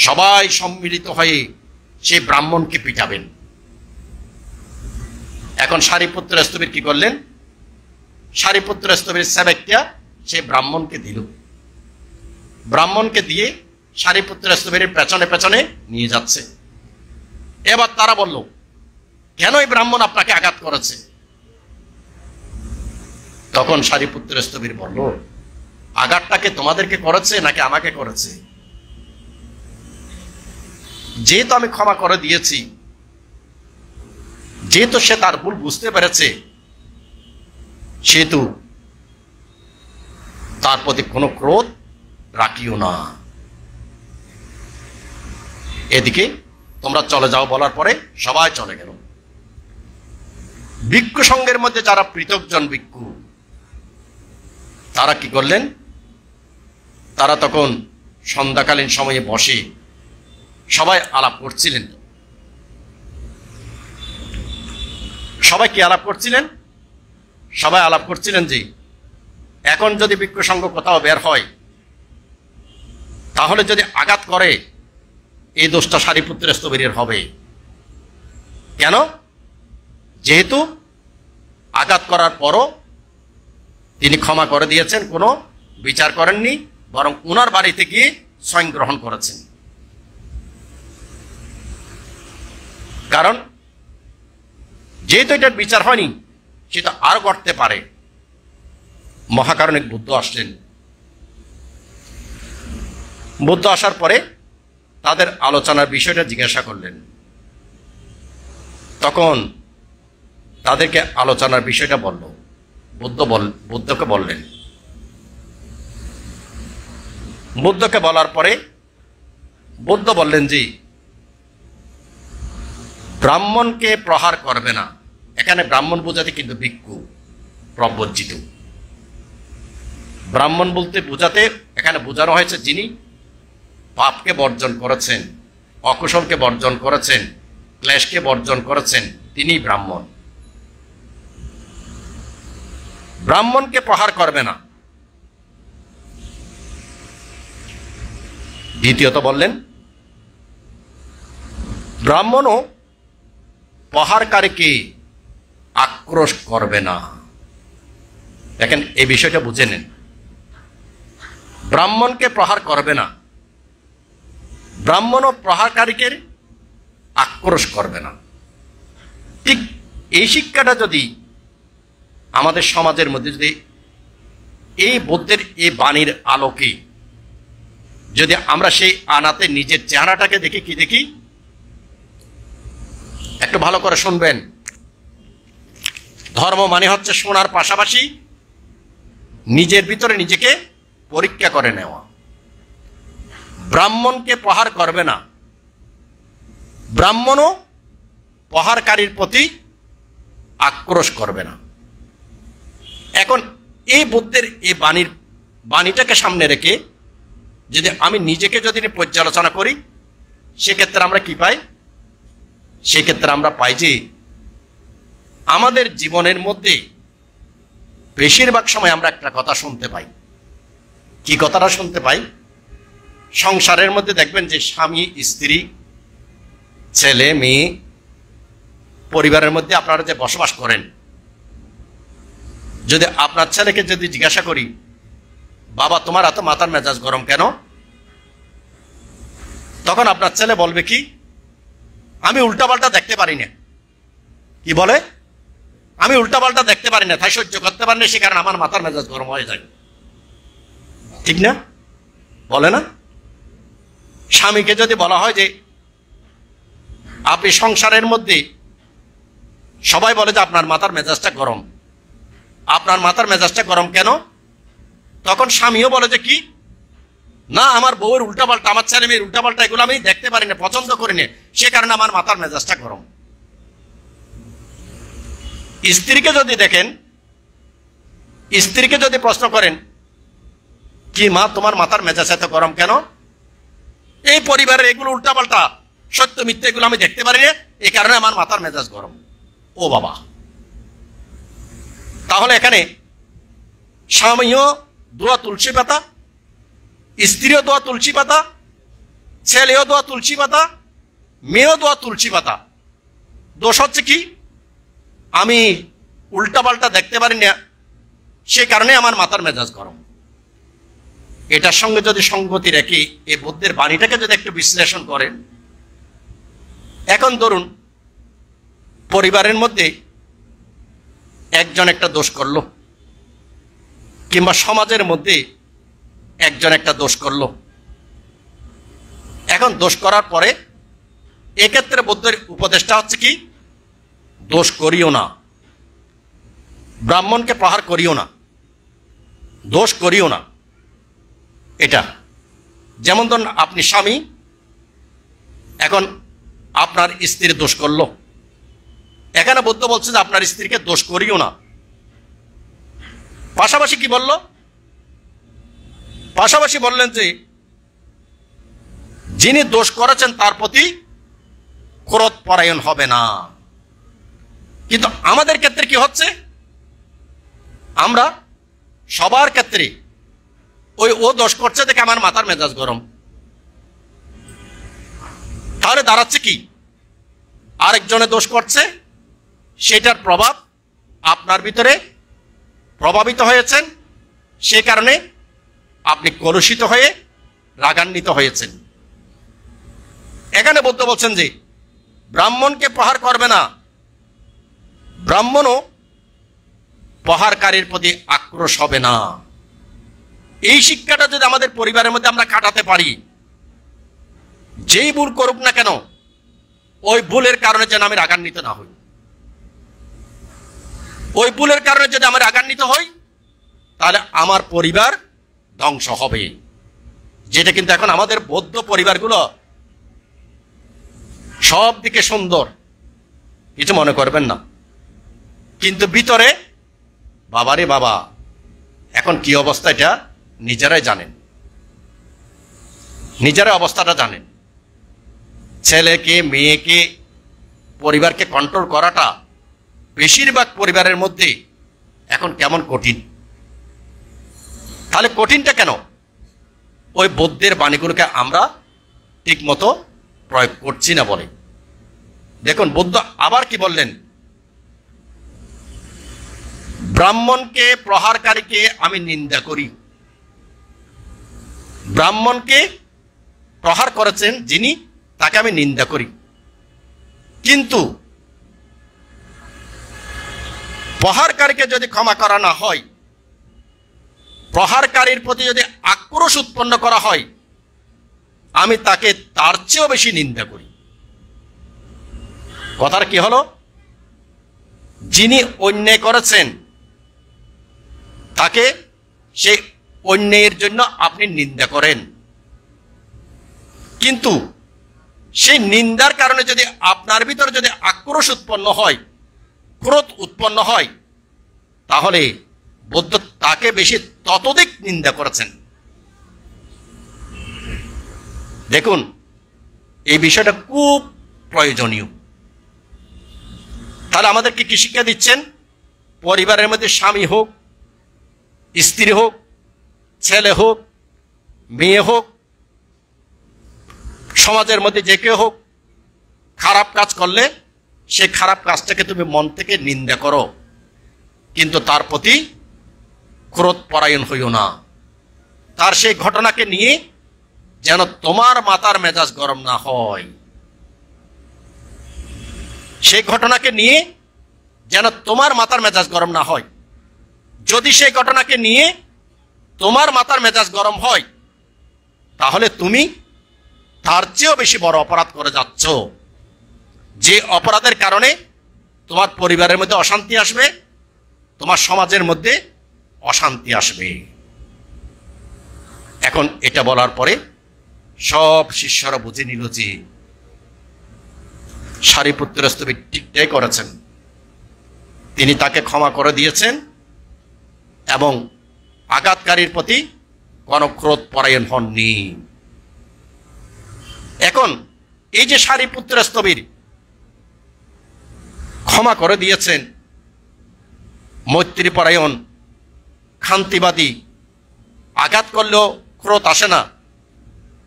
সবাই সম্মিলিত হয়ে সে ব্রাহ্মণকে পিটাবেন। এখন সারিপুত্র স্তবীর কি করলেন? সারিপুত্র স্তবীর সেবকটা সে ব্রাহ্মণকে দিল। ব্রাহ্মণকে দিয়ে সারিপুত্র স্তবীর পেছনে পেছনে নিয়ে যাচ্ছে। এবার তারা বলল, কেন এই ব্রাহ্মণ আপনাকে আঘাত করেছে? তখন সারিপুত্র স্তবীর বলল, আঘাতটাকে তোমাদেরকে করেছে নাকি আমাকে করেছে? যেহেতু আমি ক্ষমা করে দিয়েছি, যেহেতু সে তার ভুল বুঝতে পেরেছে, সেহেতু তার প্রতি কোনো ক্রোধ রাখিও না। এদিকে তোমরা চলে যাও বলার পরে সবাই চলে গেল। ভিক্ষু সংঘের মধ্যে যারা পৃথকজন ভিক্ষু, তারা কি করলেন? তারা তখন সন্ধ্যাকালীন সময়ে বসে সবাই আলাপ করছিলেন। সবাই কি আলাপ করছিলেন? সবাই আলাপ করছিলেন যে এখন যদি ভিক্ষু সংঘ কোথাও বের হয়, তাহলে যদি আঘাত করে এই দোষটা সারিপুত্র স্তবীরের হবে। কেন? যেহেতু আঘাত করার পরও তিনি ক্ষমা করে দিয়েছেন, কোনো বিচার করেননি, বরং উনার বাড়িতে গিয়ে স্বয়ং গ্রহণ করেছেন। কারণ যেহেতু এটার বিচার হয়নি, সেটা আর ঘটতে পারে। মহাকারণিক বুদ্ধ আসলেন। বুদ্ধ আসার পরে তাদের আলোচনার বিষয়টা জিজ্ঞাসা করলেন। তখন তাদেরকে আলোচনার বিষয়টা বলল। বুদ্ধকে বললেন। বুদ্ধকে বলার পরে বুদ্ধ বললেন যে ব্রাহ্মণকে প্রহার করবে না। এখানে ব্রাহ্মণ বোঝাতে কিন্তু ভিক্ষু, প্রব্রজিত। ব্রাহ্মণ বলতে বোঝাতে এখানে বোঝানো হয়েছে যিনি পাপকে বর্জন করেছেন, অকুশলকে বর্জন করেছেন, ক্লেশকে বর্জন করেছেন, তিনি ব্রাহ্মণ। ব্রাহ্মণকে প্রহার করবে না। দ্বিতীয়ত বললেন ব্রাহ্মণও প্রহারকারীকে আক্রোশ করবে না। দেখেন, এই বিষয়টা বুঝে নেন। ব্রাহ্মণকে প্রহার করবে না, ব্রাহ্মণও প্রহারকারীকে আক্রোশ করবে না। ঠিক এই শিক্ষাটা যদি আমাদের সমাজের মধ্যে যদি এই বুদ্ধের এই বাণীর আলোকে যদি আমরা সেই আনাতে নিজের চেহারাটাকে দেখি, কি দেখি একটু ভালো করে শুনবেন। ধর্ম মানে হচ্ছে শোনার পাশাপাশি নিজের ভিতরে নিজেকে পরীক্ষা করে নেওয়া। ব্রাহ্মণকে প্রহার করবে না, ব্রাহ্মণও প্রহারকারীর প্রতি আক্রোশ করবে না। এখন এই বুদ্ধের এই বাণীটাকে সামনে রেখে যদি আমি নিজেকে যদি পর্যালোচনা করি, সেক্ষেত্রে আমরা কি পাই? সেক্ষেত্রে আমরা পাই যে আমাদের জীবনের মধ্যে বেশিরভাগ সময় আমরা একটা কথা শুনতে পাই। কি কথাটা শুনতে পাই? সংসারের মধ্যে দেখবেন যে স্বামী স্ত্রী ছেলে মেয়ে পরিবারের মধ্যে আপনারা যে বসবাস করেন, যদি আপনার ছেলেকে যদি জিজ্ঞাসা করি, বাবা তোমার এত মাথার মেজাজ গরম কেন? তখন আপনার ছেলে বলবে কি, আমি উল্টাপাল্টা দেখতে পারি না। কি বলে? আমি উল্টাপাল্টা দেখতে পারি না, তাই সহ্য করতে পারি না, সে কারণে আমার মাথার মেজাজ গরম হয়ে যায়। ঠিক না? বলে না? স্বামীকে যদি বলা হয় যে আপনি সংসারের মধ্যে সবাই বলে যে আপনার মাথার মেজাজটা গরম, আপনার মাথার মেজাজটা গরম কেন? তখন স্বামীও বলে যে কি না, আমার বউয়ের উল্টাপাল্টা, আমার ছেলে মেয়ের উল্টাপাল্টা এগুলো আমি দেখতে পারি না, পছন্দ করি না, সে কারণে আমার মাথার মেজাজটা গরম। স্ত্রীকে যদি দেখেন, স্ত্রীকে যদি প্রশ্ন করেন কি মা তোমার মাথার মেজাজ এত গরম কেন? এই পরিবারের এগুলো উল্টাপাল্টা, সত্য মিথ্যে এগুলো আমি দেখতে পারি না, এই কারণে আমার মাথার মেজাজ গরম। ও বাবা, তাহলে এখানে স্বামীও দোয়া তুলসী পাতা, স্ত্রীও দোয়া তুলসী পাতা, ছেলেও দোয়া তুলসী পাতা, মেয়েও দোয়া তুলসী পাতা। দোষ হচ্ছে কি? আমি উল্টাপাল্টা দেখতে পারি না, সে কারণে আমার মাথার মেজাজ গরম। এটার সঙ্গে যদি সঙ্গতি রেখে এই বুদ্ধের বাণীটাকে যদি একটু বিশ্লেষণ করেন, এখন ধরুন পরিবারের মধ্যে একজন একটা দোষ করলো, কিংবা সমাজের মধ্যে একজন একটা দোষ করলো। এখন দোষ করার পরে এক্ষেত্রে বুদ্ধের উপদেশটা হচ্ছে কি, দোষ করিও না, ব্রাহ্মণকে প্রহার করিও না, দোষ করিও না। এটা যেমন ধরুন আপনি স্বামী, এখন আপনার স্ত্রীর দোষ করলো, এখানে বুদ্ধ বলছে যে আপনার স্ত্রীকে দোষ করিও না। পাশাপাশি কি বলল? পাশাপাশি বললেন যে যিনি দোষ করেছেন তার প্রতি ক্রোধ পরায়ণ হবে না। কিন্তু আমাদের ক্ষেত্রে কি হচ্ছে? আমরা সবার ক্ষেত্রে ও দোষ করছে দেখে আমার মাথার মেজাজ গরম। তাহলে দাঁড়াচ্ছে কি, আরেকজনে দোষ করছে, সেটার প্রভাব আপনার ভিতরে প্রভাবিত হয়েছেন, সে কারণে আপনি কলুষিত হয়ে রাগান্বিত হয়েছেন। এখানে বুদ্ধ বলছেন যে ব্রাহ্মণকে প্রহার করবে না, ব্রাহ্মণও প্রহারকারীর প্রতি আক্রোশ হবে না। এই শিক্ষাটা যদি আমাদের পরিবারের মধ্যে আমরা কাটাতে পারি, যেই ভুল করুক না কেন ওই ভুলের কারণে যেন আমি রাগান্বিত না হই। ওই ভুলের কারণে যদি আমি রাগান্বিত হই তাহলে আমার পরিবার ধ্বংস হবে। যেটা কিন্তু এখন আমাদের বৌদ্ধ পরিবারগুলো সব দিকে সুন্দর, কিছু মনে করবেন না, কিন্তু ভিতরে বাবারে বাবা এখন কি অবস্থা এটা নিজেরাই জানেন, নিজেরাই অবস্থাটা জানেন। ছেলেকে মেয়েকে পরিবারকে কন্ট্রোল করাটা বেশিরভাগ পরিবারের মধ্যে এখন কেমন কঠিন। তাহলে কঠিনটা কেন? ওই বৌদ্ধের বাণীগুলোকে আমরা ঠিক মতো প্রয়োগ করছি না বলে। দেখুন বুদ্ধ আবার কি বললেন, ব্রাহ্মণকে প্রহারকারীকে আমি নিন্দা করি। ব্রাহ্মণকে প্রহার করেছেন যিনি, তাকে আমি নিন্দা করি, কিন্তু প্রহারকারীকে যদি ক্ষমা করা না হয়, প্রহারকারীর প্রতি যদি আক্রোশ উৎপন্ন করা হয়, আমি তাকে তার চেয়েও বেশি নিন্দা করি। কথার কি হলো? যিনি অন্যায় করেছেন তাকে সেই অন্যায়ের জন্য আপনি নিন্দা করেন, কিন্তু সেই নিন্দার কারণে যদি আপনার ভিতরে যদি আক্রোশ উৎপন্ন হয়, ক্রোধ উৎপন্ন হয়, তাহলে বুদ্ধ তাকে বেশি ততোধিক নিন্দা করেছেন। দেখুন এই বিষয়টা খুব প্রয়োজনীয়। তাহলে আমাদেরকে কি শিক্ষা দিচ্ছেন? পরিবারের মধ্যে স্বামী হোক, স্ত্রী হোক, ছেলে হোক, মেয়ে হোক, সমাজের মধ্যে যে কেউ হোক, খারাপ কাজ করলে সে খারাপ কাজটাকে তুমি মন থেকে নিন্দা করো, কিন্তু তার প্রতি ক্রোধ পরায়ণ হইও না। তার সেই ঘটনাকে নিয়ে যেন তোমার মাথার মেজাজ গরম না হয়, সেই ঘটনাকে নিয়ে যেন তোমার মাথার মেজাজ গরম না হয়। যদি সেই ঘটনাকে নিয়ে তোমার মাথার মেজাজ গরম হয়, তাহলে তুমি তার চেয়েও বেশি বড় অপরাধ করে যাচ্ছ, যে অপরাধের কারণে তোমার পরিবারের মধ্যে অশান্তি আসবে, তোমার সমাজের মধ্যে অশান্তি আসবে। এখন এটা বলার পরে সব শিষ্যরা বুঝে নিল যে সারিপুত্র স্তবী ঠিকটাই করেছেন। তিনি তাকে ক্ষমা করে দিয়েছেন এবং আঘাতকারীর প্রতি কোনো ক্রোধ পরায়ণ হননি। এখন এই যে সারিপুত্র স্তবীর ক্ষমা করে দিয়েছেন, মৈত্রীপরায়ণ, শান্তিবাদী, আঘাত করলেও ক্রোধ আসে না,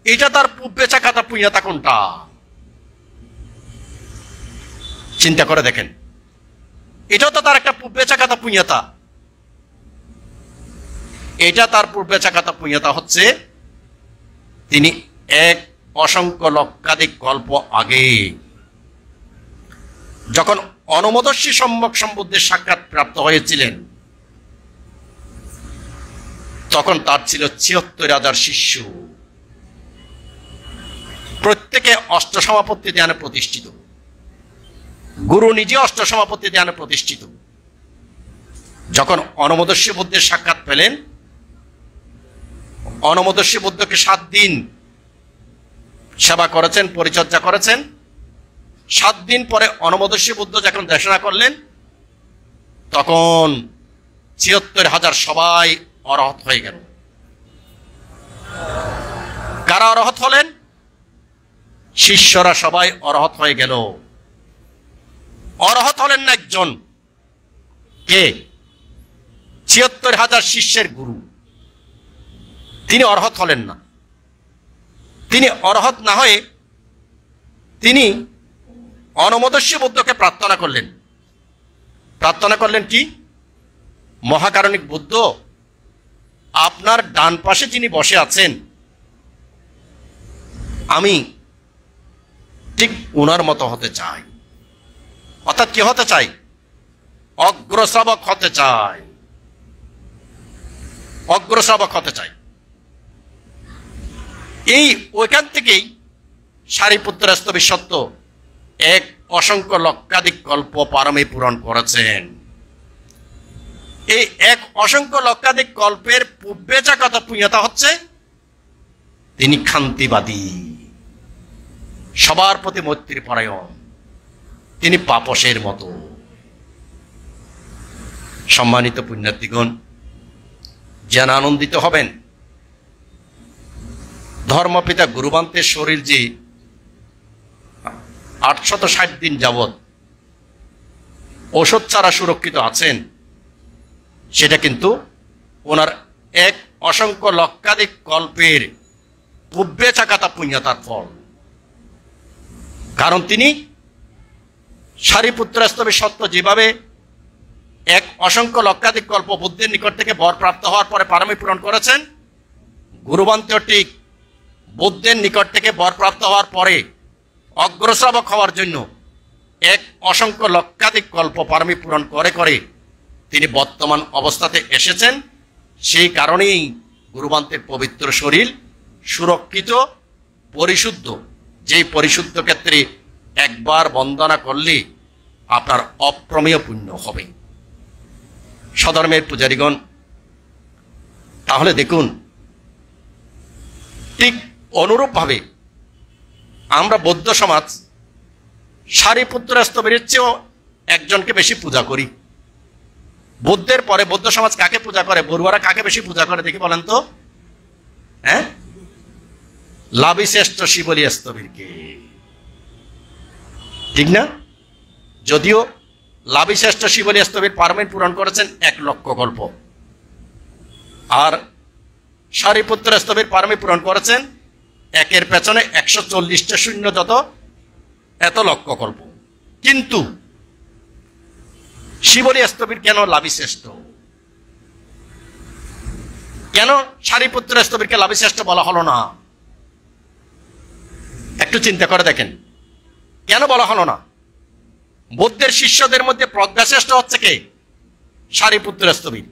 এটা তার বেচা খাতা পুঁয়াতা কোনটা? চিন্তা করে দেখেন, এটাও তো তার একটা বেচা খাতা পুঁয়াতা। এটা তার বেচা খাতা পুঁয়াতা হচ্ছে তিনি এক অসংখ্য লক্ষাধিক কল্প আগে যখন অনমদর্শী সম্যক সম্বুদ্ধের সাক্ষাৎ প্রাপ্ত হয়েছিলেন, তখন তার ছিল ৭৬,০০০ শিষ্য, প্রত্যেকে অষ্টসমাপত্তি ধ্যানে প্রতিষ্ঠিত। গুরু নিজে অষ্টসমাপত্তি ধ্যানে প্রতিষ্ঠিত। যখন অনমদর্শী বুদ্ধের সাক্ষাৎ পেলেন, অনমদর্শী বুদ্ধকে ৭ দিন সেবা করেছেন, পরিচর্যা করেছেন। ৭ দিন পরে অনমদর্শী বুদ্ধ যখন দেশনা করলেন, তখন ৭৬,০০০ সবাই অরহত হয়ে গেল। কারা অরহত হলেন? শিষ্যরা সবাই অরহত হয়ে গেল। অরহত হলেন না একজন, কে? ৭৬,০০০ শিষ্যের গুরু, তিনি অরহত হলেন না। তিনি অরহত না হয়ে তিনি অনমদর্শী বুদ্ধকে প্রার্থনা করলেন। প্রার্থনা করলেন কি? মহাকারণিক বুদ্ধ, আপনার ডান পাশে যিনি বসে আছেন, আমি ঠিক ওনার মতো হতে চাই। অর্থাৎ কি হতে চাই? অগ্রশ্রাবক হতে চাই, অগ্রশ্রাবক হতে চাই। এই ওইখান থেকেই সারিপুত্র স্তবীর সত্য এক অসংখ্য লক্ষাধিক কল্প পারমে পূরণ করেছেন। এই এক অসংখ্য লক্ষাধিক কল্পের পূর্বে যা কথা পুণ্যতা হচ্ছে তিনি ক্ষান্তিবাদী, সবার প্রতি মৈত্রী পরায়ণ, তিনি পাপসের মতো। সম্মানিত পুণ্যার্থীগণ, যেন আনন্দিত হবেন ধর্মপিতা গুরুবান্তের শরীর যে 860 দিন যাবৎ ওষুধ ছাড়া সুরক্ষিত আছেন, সেটা কিন্তু ওনার এক অসংখ্য লক্ষাধিক কল্পের পূর্বে চাকাতা পুণ্যতার ফল। কারণ তিনি সারিপুত্র স্তবীর সত্য যেভাবে এক অসংখ্য লক্ষাধিক কল্প বুদ্ধের নিকট থেকে বর প্রাপ্ত হওয়ার পরে পারমী পূরণ করেছেন, গুরুবান্তেও ঠিক বুদ্ধের নিকট থেকে বর প্রাপ্ত হওয়ার পরে অগ্রশ্রাবক হওয়ার জন্য এক অসংখ্য লক্ষাধিক কল্প পারমী পূরণ করে করে তিনি বর্তমান অবস্থাতে এসেছেন। সেই কারণেই গুরুবান্তের পবিত্র শরীর সুরক্ষিত, পরিশুদ্ধ, যেই পরিশুদ্ধ ক্ষেত্রে একবার বন্দনা করলে আপনার অপ্রমেয় পুণ্য হবে। সধর্মের পূজারীগণ, তাহলে দেখুন ঠিক অনুরূপভাবে আমরা বৌদ্ধ সমাজ সারিপুত্র স্তবীরের চেয়েও একজনকে বেশি পূজা করি। বুদ্ধের পরে বৌদ্ধ সমাজ কাকে পূজা করে? বড়ুয়ারা কাকে বেশি পূজা করে দেখি বলেন তো? হ্যাঁ, লাভিশ্রেষ্ঠ শিবলী স্তবীরকে, ঠিক না? যদিও লাভিশ্রেষ্ঠ শিবলী স্তবীর পারমী পূরণ করেছেন 1 লক্ষ কল্প, আর সারিপুত্র স্তবীর পারমী পূরণ করেছেন একের পেছনে 140টা শূন্য যত এত লক্ষ কল্প। কিন্তু শিবলী স্তবীর কেন লাভিশ্রেষ্ঠ? কেন সারিপুত্র স্তবীরকে লাভিশ্রেষ্ঠ বলা হলো না? একটু চিন্তা করে দেখেন, কেন বলা হলো না? বুদ্ধের শিষ্যদের মধ্যে প্রজ্ঞাশ্রেষ্ঠ হচ্ছে কে? সারিপুত্র স্তবীর।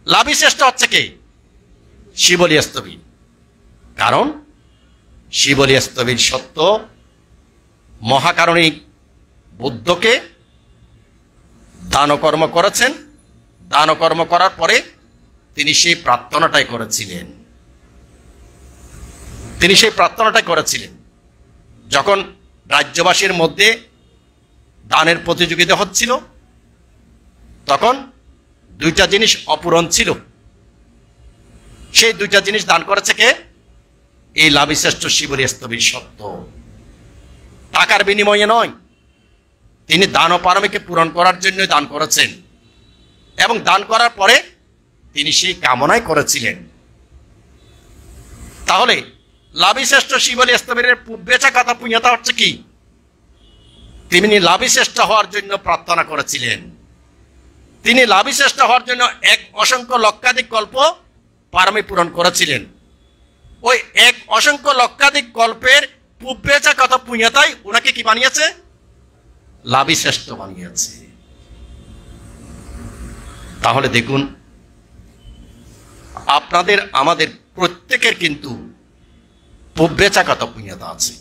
লাভিশ্রেষ্ঠ হচ্ছে কে? শিবলী স্তবীর। কারণ শিবলী স্তবীর সত্য মহাকারণিক বুদ্ধকে দানকর্ম করেছেন। দানকর্ম করার পরে তিনি সেই প্রার্থনাটাই করেছিলেন। যখন রাজ্যবাসীর মধ্যে দানের প্রতিযোগিতা হচ্ছিল, তখন 2টা জিনিস অপূরণ ছিল। সেই 2টা জিনিস দান করেছে কে? এই লাভিশ্রেষ্ঠ শিবলী স্তবীর সত্য। টাকার বিনিময়ে নয়, তিনি দান ও পারমীকে পূরণ করার জন্য দান করেছেন, এবং দান করার পরে তিনি সেই কামনাই করেছিলেন। তাহলে লাভিশ্রেষ্ঠ শিবলী স্তবীরের পূর্বেচা কথা পুণ্যতা হচ্ছে কি? তিনি লাভিশ্রেষ্ঠ হওয়ার জন্য প্রার্থনা করেছিলেন। তিনি লাভিশ্রেষ্ঠ হওয়ার জন্য এক অসংখ্য লক্ষাধিক কল্প পারমী পূরণ করেছিলেন। ওই এক অসংখ্য লক্ষাধিক কল্পের পূর্বেচা কথা পুণ্যতাই ওনাকে কি বানিয়েছে? লাভিশ্রেষ্ঠ বানিয়েছে। তাহলে দেখুন, আপনাদের আমাদের প্রত্যেকের কিন্তু পূর্বেচা কথা পুণ্যতা আছে।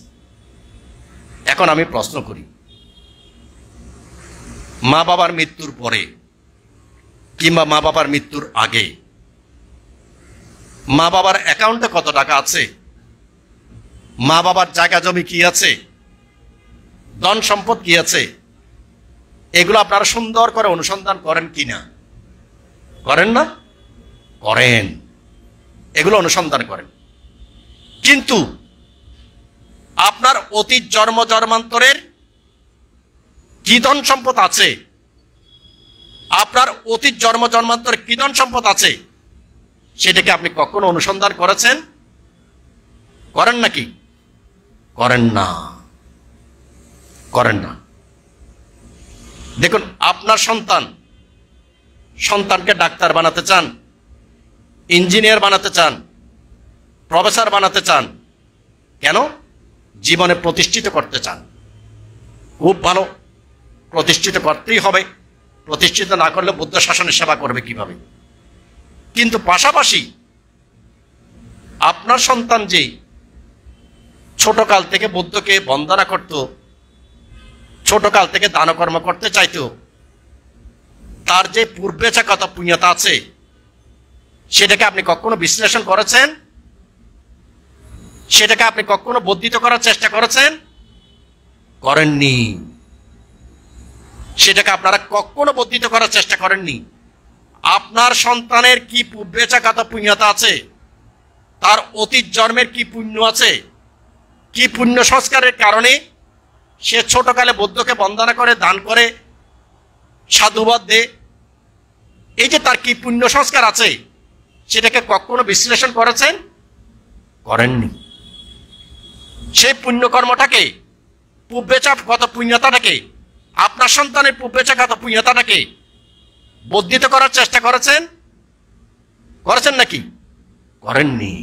এখন আমি প্রশ্ন করি, মা বাবার মৃত্যুর পরে কিংবা মা বাবার মৃত্যুর আগে মা বাবার অ্যাকাউন্টে কত টাকা আছে? মা বাবার জায়গা জমি কি আছে? ধন সম্পদ কি আছে? এগুলো আপনারা সুন্দর করে অনুসন্ধান করেন কিনা? করেন না? করেন, এগুলো অনুসন্ধান করেন। কিন্তু আপনার অতীত জন্ম জন্মান্তরের কি ধন সম্পদ আছে? আপনার অতীত জন্ম জন্মান্তরের কি ধন সম্পদ আছে? সেটাকে আপনি কখনো অনুসন্ধান করেছেন? করেন নাকি? করেন না, করেন না। দেখুন, আপনার সন্তানকে ডাক্তার বানাতে চান, ইঞ্জিনিয়ার বানাতে চান, প্রফেসর বানাতে চান। কেন? জীবনে প্রতিষ্ঠিত করতে চান। খুব ভালো, প্রতিষ্ঠিত করতেই হবে। প্রতিষ্ঠিত না করলে বুদ্ধ শাসনের সেবা করবে কিভাবে? কিন্তু পাশাপাশি আপনার সন্তান যে ছোটকাল থেকে বুদ্ধকে বন্দনা করত, ছোটকাল থেকে দানকর্ম করতে চাইতো, তার যে পূর্বেচাগত পুণ্যতা আছে সেটাকে আপনি কখনো বিশ্লেষণ করেছেন? সেটাকে আপনি কখনো বর্ধিত করার চেষ্টা করেছেন? করেননি। সেটাকে আপনারা কখনো বর্ধিত করার চেষ্টা করেননি। আপনার সন্তানের কি পূর্বেচাগত পুণ্যতা আছে, তার অতীত জন্মের কি পুণ্য আছে, কি পুণ্য সংস্কারের কারণে সে ছোটকালে বৌদ্ধকে বন্দনা করে, দান করে, সাধুবাদ দেয়, এই যে তার কি পুণ্য সংস্কার আছে সেটাকে কখনো বিশ্লেষণ করেছেন? করেননি। সেই পুণ্যকর্মটাকে, পূর্বেচাগত পুণ্যতাটাকে, আপনার সন্তানের পূর্বেচাগত পুণ্যতাটাকে বর্ধিত করার চেষ্টা করেছেন? করেছেন নাকি? করেননি।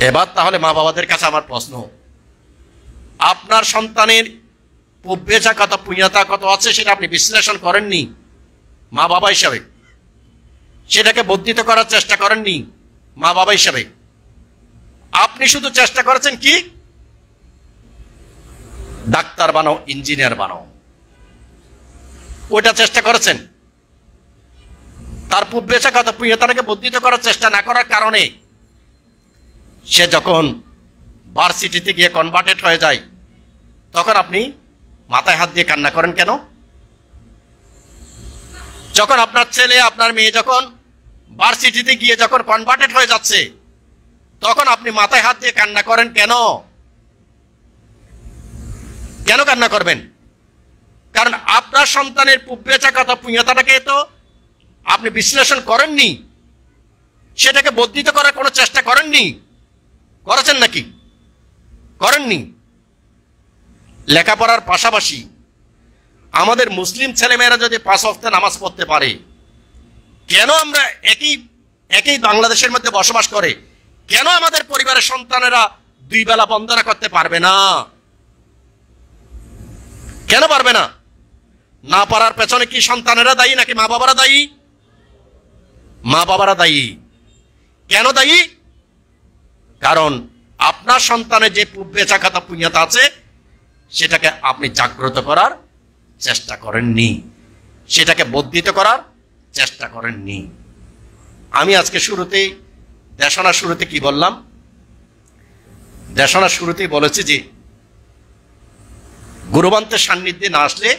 এবার তাহলে মা বাবাদের কাছে আমার প্রশ্ন, আপনার সন্তানের পূর্বেচাগত পুণ্যতা কত আছে সেটা আপনি বিশ্লেষণ করেননি মা বাবা হিসাবে, সেটাকে বর্ধিত করার চেষ্টা করেননি মা বাবা হিসাবে। আপনি শুধু চেষ্টা করেছেন কি, ডাক্তার বানাও, ইঞ্জিনিয়ার বানাও, ওইটা চেষ্টা করেছেন। তার পূর্বেচাগত পুণ্যতাটাকে বর্ধিত করার চেষ্টা না করার কারণে সে যখন ভার্সিটিতে গিয়ে কনভার্টেড হয়ে যায় তখন আপনি মাথায় হাত দিয়ে কান্না করেন কেন? যখন আপনার ছেলে, আপনার মেয়ে যখন ভার্সিটিতে গিয়ে যখন কনভার্টেড হয়ে যাচ্ছে তখন আপনি মাথায় হাত দিয়ে কান্না করেন কেন? কেন কান্না করবেন? কারণ আপনার সন্তানের পূর্বেচাগত পুণ্যতাটাকে তো আপনি বিশ্লেষণ করেননি, সেটাকে বর্ধিত করার কোনো চেষ্টা করেননি। করেছেন নাকি? করেননি। লেখাপড়ার পাশাপাশি আমাদের মুসলিম ছেলেমেয়েরা যদি 5 ওয়াক্ত নামাজ পড়তে পারে, কেন আমরা একই বাংলাদেশের মধ্যে বসবাস করে কেন আমাদের পরিবারের সন্তানেরা 2 বেলা বন্দনা করতে পারবে না? কেন পারবে না? না পারার পেছনে কি সন্তানেরা দায়ী নাকি মা বাবারা দায়ী? মা বাবারা দায়ী। কেন দায়ী? কারণ আপনার সন্তানের যে পূর্বেচাগত পুণ্যতা আছে সেটাকে আপনি জাগ্রত করার চেষ্টা করেননি, সেটাকে বর্ধিত করার চেষ্টা করেননি। আমি আজকে শুরুতেই, দেশনার শুরুতে কি বললাম? দেশনার শুরুতেই বলেছি যে গুরুবান্তের সান্নিধ্যে না আসলে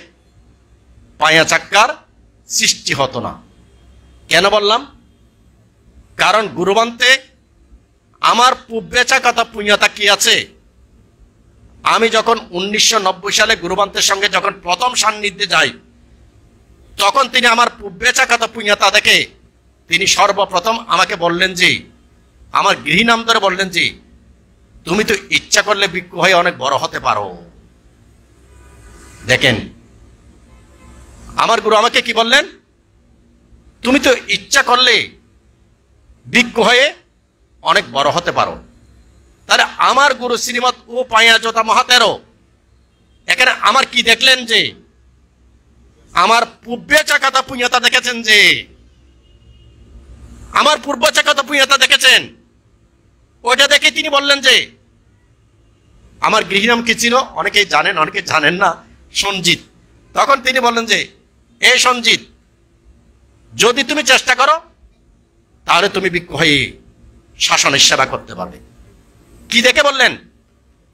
পায়া চাক্কার সৃষ্টি হতো না। কেন বললাম? কারণ গুরুবান্তে আমার পূর্বেচাগত পুণ্যতা কি আছে, আমি যখন 1990 সালে গুরুবান্তের সঙ্গে যখন প্রথম সান্নিধ্যে যাই তখন তিনি আমার পূর্বেচাগত পুণ্যতা দেখে তিনি সর্বপ্রথম আমাকে বললেন যে, আমার গৃহী নাম ধরে বললেন যে, তুমি তো ইচ্ছা করলে ভিক্ষু হয়ে অনেক বড় হতে পারো। দেখেন আমার গুরু আমাকে কি বললেন? তুমি তো ইচ্ছা করলে ভিক্ষু হয়ে অনেক বড় হতে পারো। তাহলে আমার গুরু শ্রীমৎ ও পায়া যোতা মহাতেরো এখানে আমার কি দেখলেন? যে আমার পূর্বেচাগত পুণ্যতা দেখেছেন, যে আমার পূর্বচাগত পুণ্যতা দেখেছেন। ওইটা দেখে তিনি বললেন যে, আমার গৃহী নাম কি ছিল অনেকেই জানেন, অনেকে জানেন না, সঞ্জিত। তখন তিনি বললেন যে, এই সঞ্জিত, যদি তুমি চেষ্টা করো তাহলে তুমি ভিক্ষু হয়ে শাসনের সেবা করতে পারবে। কি দেখে বললেন?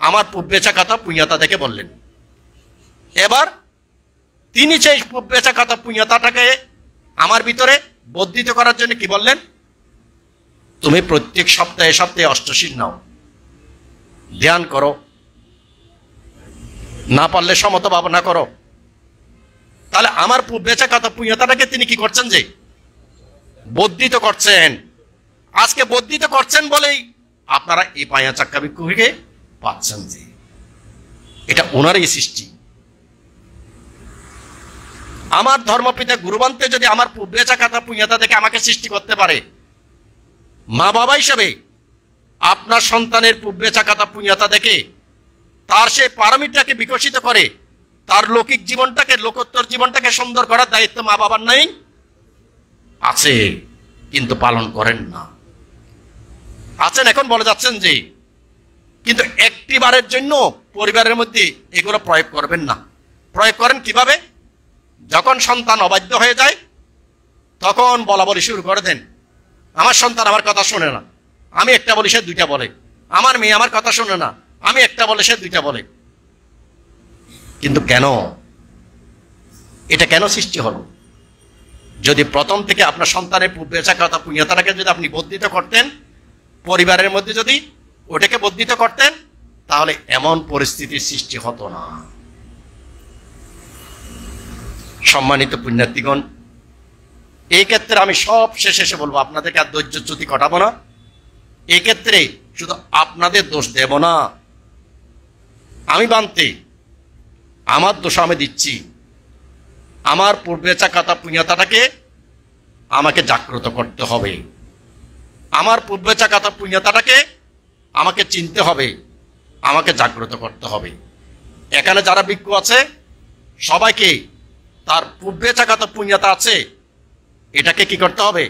আমার পূর্বেচাগত পুণ্যতা দেখে বললেন। এবার তিনি সেই পূর্বেচাগত পুণ্যতাটাকে আমার ভিতরে বর্ধিত করার জন্য কি বললেন? তুমি প্রত্যেক সপ্তাহে সপ্তাহে অষ্টশীল নাও, ধ্যান করো, না পারলে সমত ভাবনা করো। তাহলে আমার পূর্বেচাগত পুণ্যতাটাকে তিনি কি করছেন? যে বর্ধিত করছেন। আজকে বর্ধিত করছেন বলেই আপনারা এই পায়া চাক্কা ভিক্ষুকে পাচ্ছেন। যে এটা ওনারই সৃষ্টি। আমার ধর্মপিতা গুরুবান্তে যদি আমার পূর্বেচাগত পুণ্যতা দেখে আমাকে সৃষ্টি করতে পারে, মা বাবা হিসেবে আপনার সন্তানের পূর্বেচাগত পুণ্যতা দেখে তার সেই পারমিটাকে বিকশিত করে তার লৌকিক জীবনটাকে, লোকোত্তর জীবনটাকে সুন্দর করার দায়িত্ব মা বাবার নাই? আছে, কিন্তু পালন করেন না। আছেন, এখন বলে যাচ্ছেন যে কিন্তু একটি বারের জন্য পরিবারের মধ্যে এগুলো প্রয়োগ করবেন না। প্রয়োগ করেন কিভাবে? যখন সন্তান অবাধ্য হয়ে যায় তখন বলা বলি শুরু করে দেন। আমার সন্তান আমার কথা শোনে না, আমি একটা বলি সে দুইটা বলে। আমার মেয়ে আমার কথা শোনে না, আমি একটা বলে সে দুইটা বলে। কিন্তু কেন? এটা কেন সৃষ্টি হলো? যদি প্রথম থেকে আপনার সন্তানের পূর্বেচাকতা পুণ্যতাটাকে যদি আপনি বর্ধিত করতেন, পরিবারের মধ্যে যদি ওটাকে বর্ধিত করতেন, তাহলে এমন পরিস্থিতির সৃষ্টি হতো না। সম্মানিত পুণ্যার্থীগণ, এই ক্ষেত্রে আমি সব শেষে এসে বলবো, আপনাদেরকে আর ধৈর্যচ্যুতি ঘটাবো না। এই ক্ষেত্রে শুধু আপনাদের দোষ দেব না, আমি বানতে আমার দোষ আমি দিচ্ছি। আমার পূর্বেচাকতা পুণ্যতাটাকে আমাকে জাগ্রত করতে হবে। আমার পূর্বেচাকতা পুণ্যতাটাকে আমাকে চিনতে হবে, আমাকে জাগ্রত করতে হবে। এখানে যারা ভিক্ষু আছে সবাইকে তার পূর্বেচাকতা পুণ্যতা আছে, এটাকে কি করতে হবে?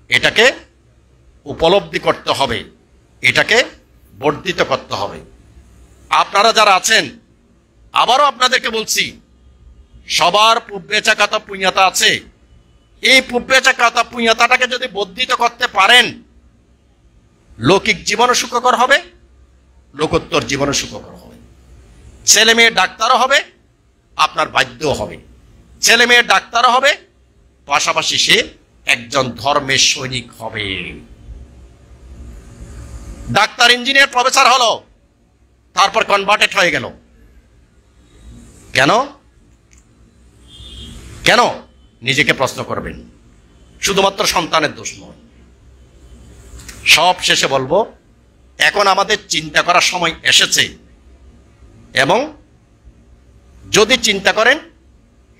এটাকে উপলব্ধি করতে হবে, এটাকে বর্ধিত করতে হবে। আপনারা যারা আছেন, আবারও আপনাদেরকে বলছি, সবার পূর্বেচাকতা পুণ্যতা আছে। এই পূর্বেচাকতা পুণ্যতাটাকে যদি বর্ধিত করতে পারেন, লৌকিক জীবনও সুখকর হবে, লোকোত্তর জীবনও সুখকর হবে। ছেলে মেয়ে ডাক্তারও হবে, আপনার বাধ্যও হবে। ছেলে মেয়ে ডাক্তারও হবে, পাশাপাশি সে একজন ধর্মের সৈনিক হবে। ডাক্তার ইঞ্জিনিয়ার প্রফেসর হলো, তারপর কনভার্টেড হয়ে গেল। কেন? কেন? নিজেকে প্রশ্ন করবেন। শুধুমাত্র সন্তানের দোষ নয়। সব শেষে বলবো, এখন আমাদের চিন্তা করার সময় এসেছে, এবং যদি চিন্তা করেন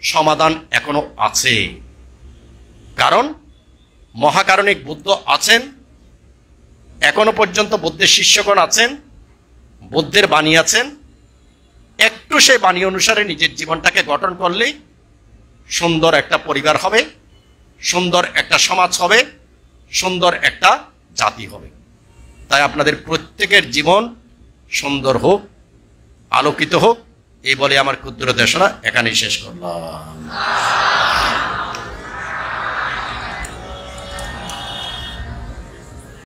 সমাধান এখনো আছে। কারণ মহাকারণিক বুদ্ধ আছেন, এখনো পর্যন্ত বুদ্ধের শিষ্যগণ আছেন, বুদ্ধের বাণী আছেন। একটু সেই বাণী অনুসারে নিজের জীবনটাকে গঠন করলেই সুন্দর একটা পরিবার হবে, সুন্দর একটা সমাজ হবে, সুন্দর একটা জাতি হবে। তাই আপনাদের প্রত্যেকের জীবন সুন্দর হোক, আলোকিত হোক, এই বলে আমার ক্ষুদ্র দেশনা এখানেই শেষ করলাম।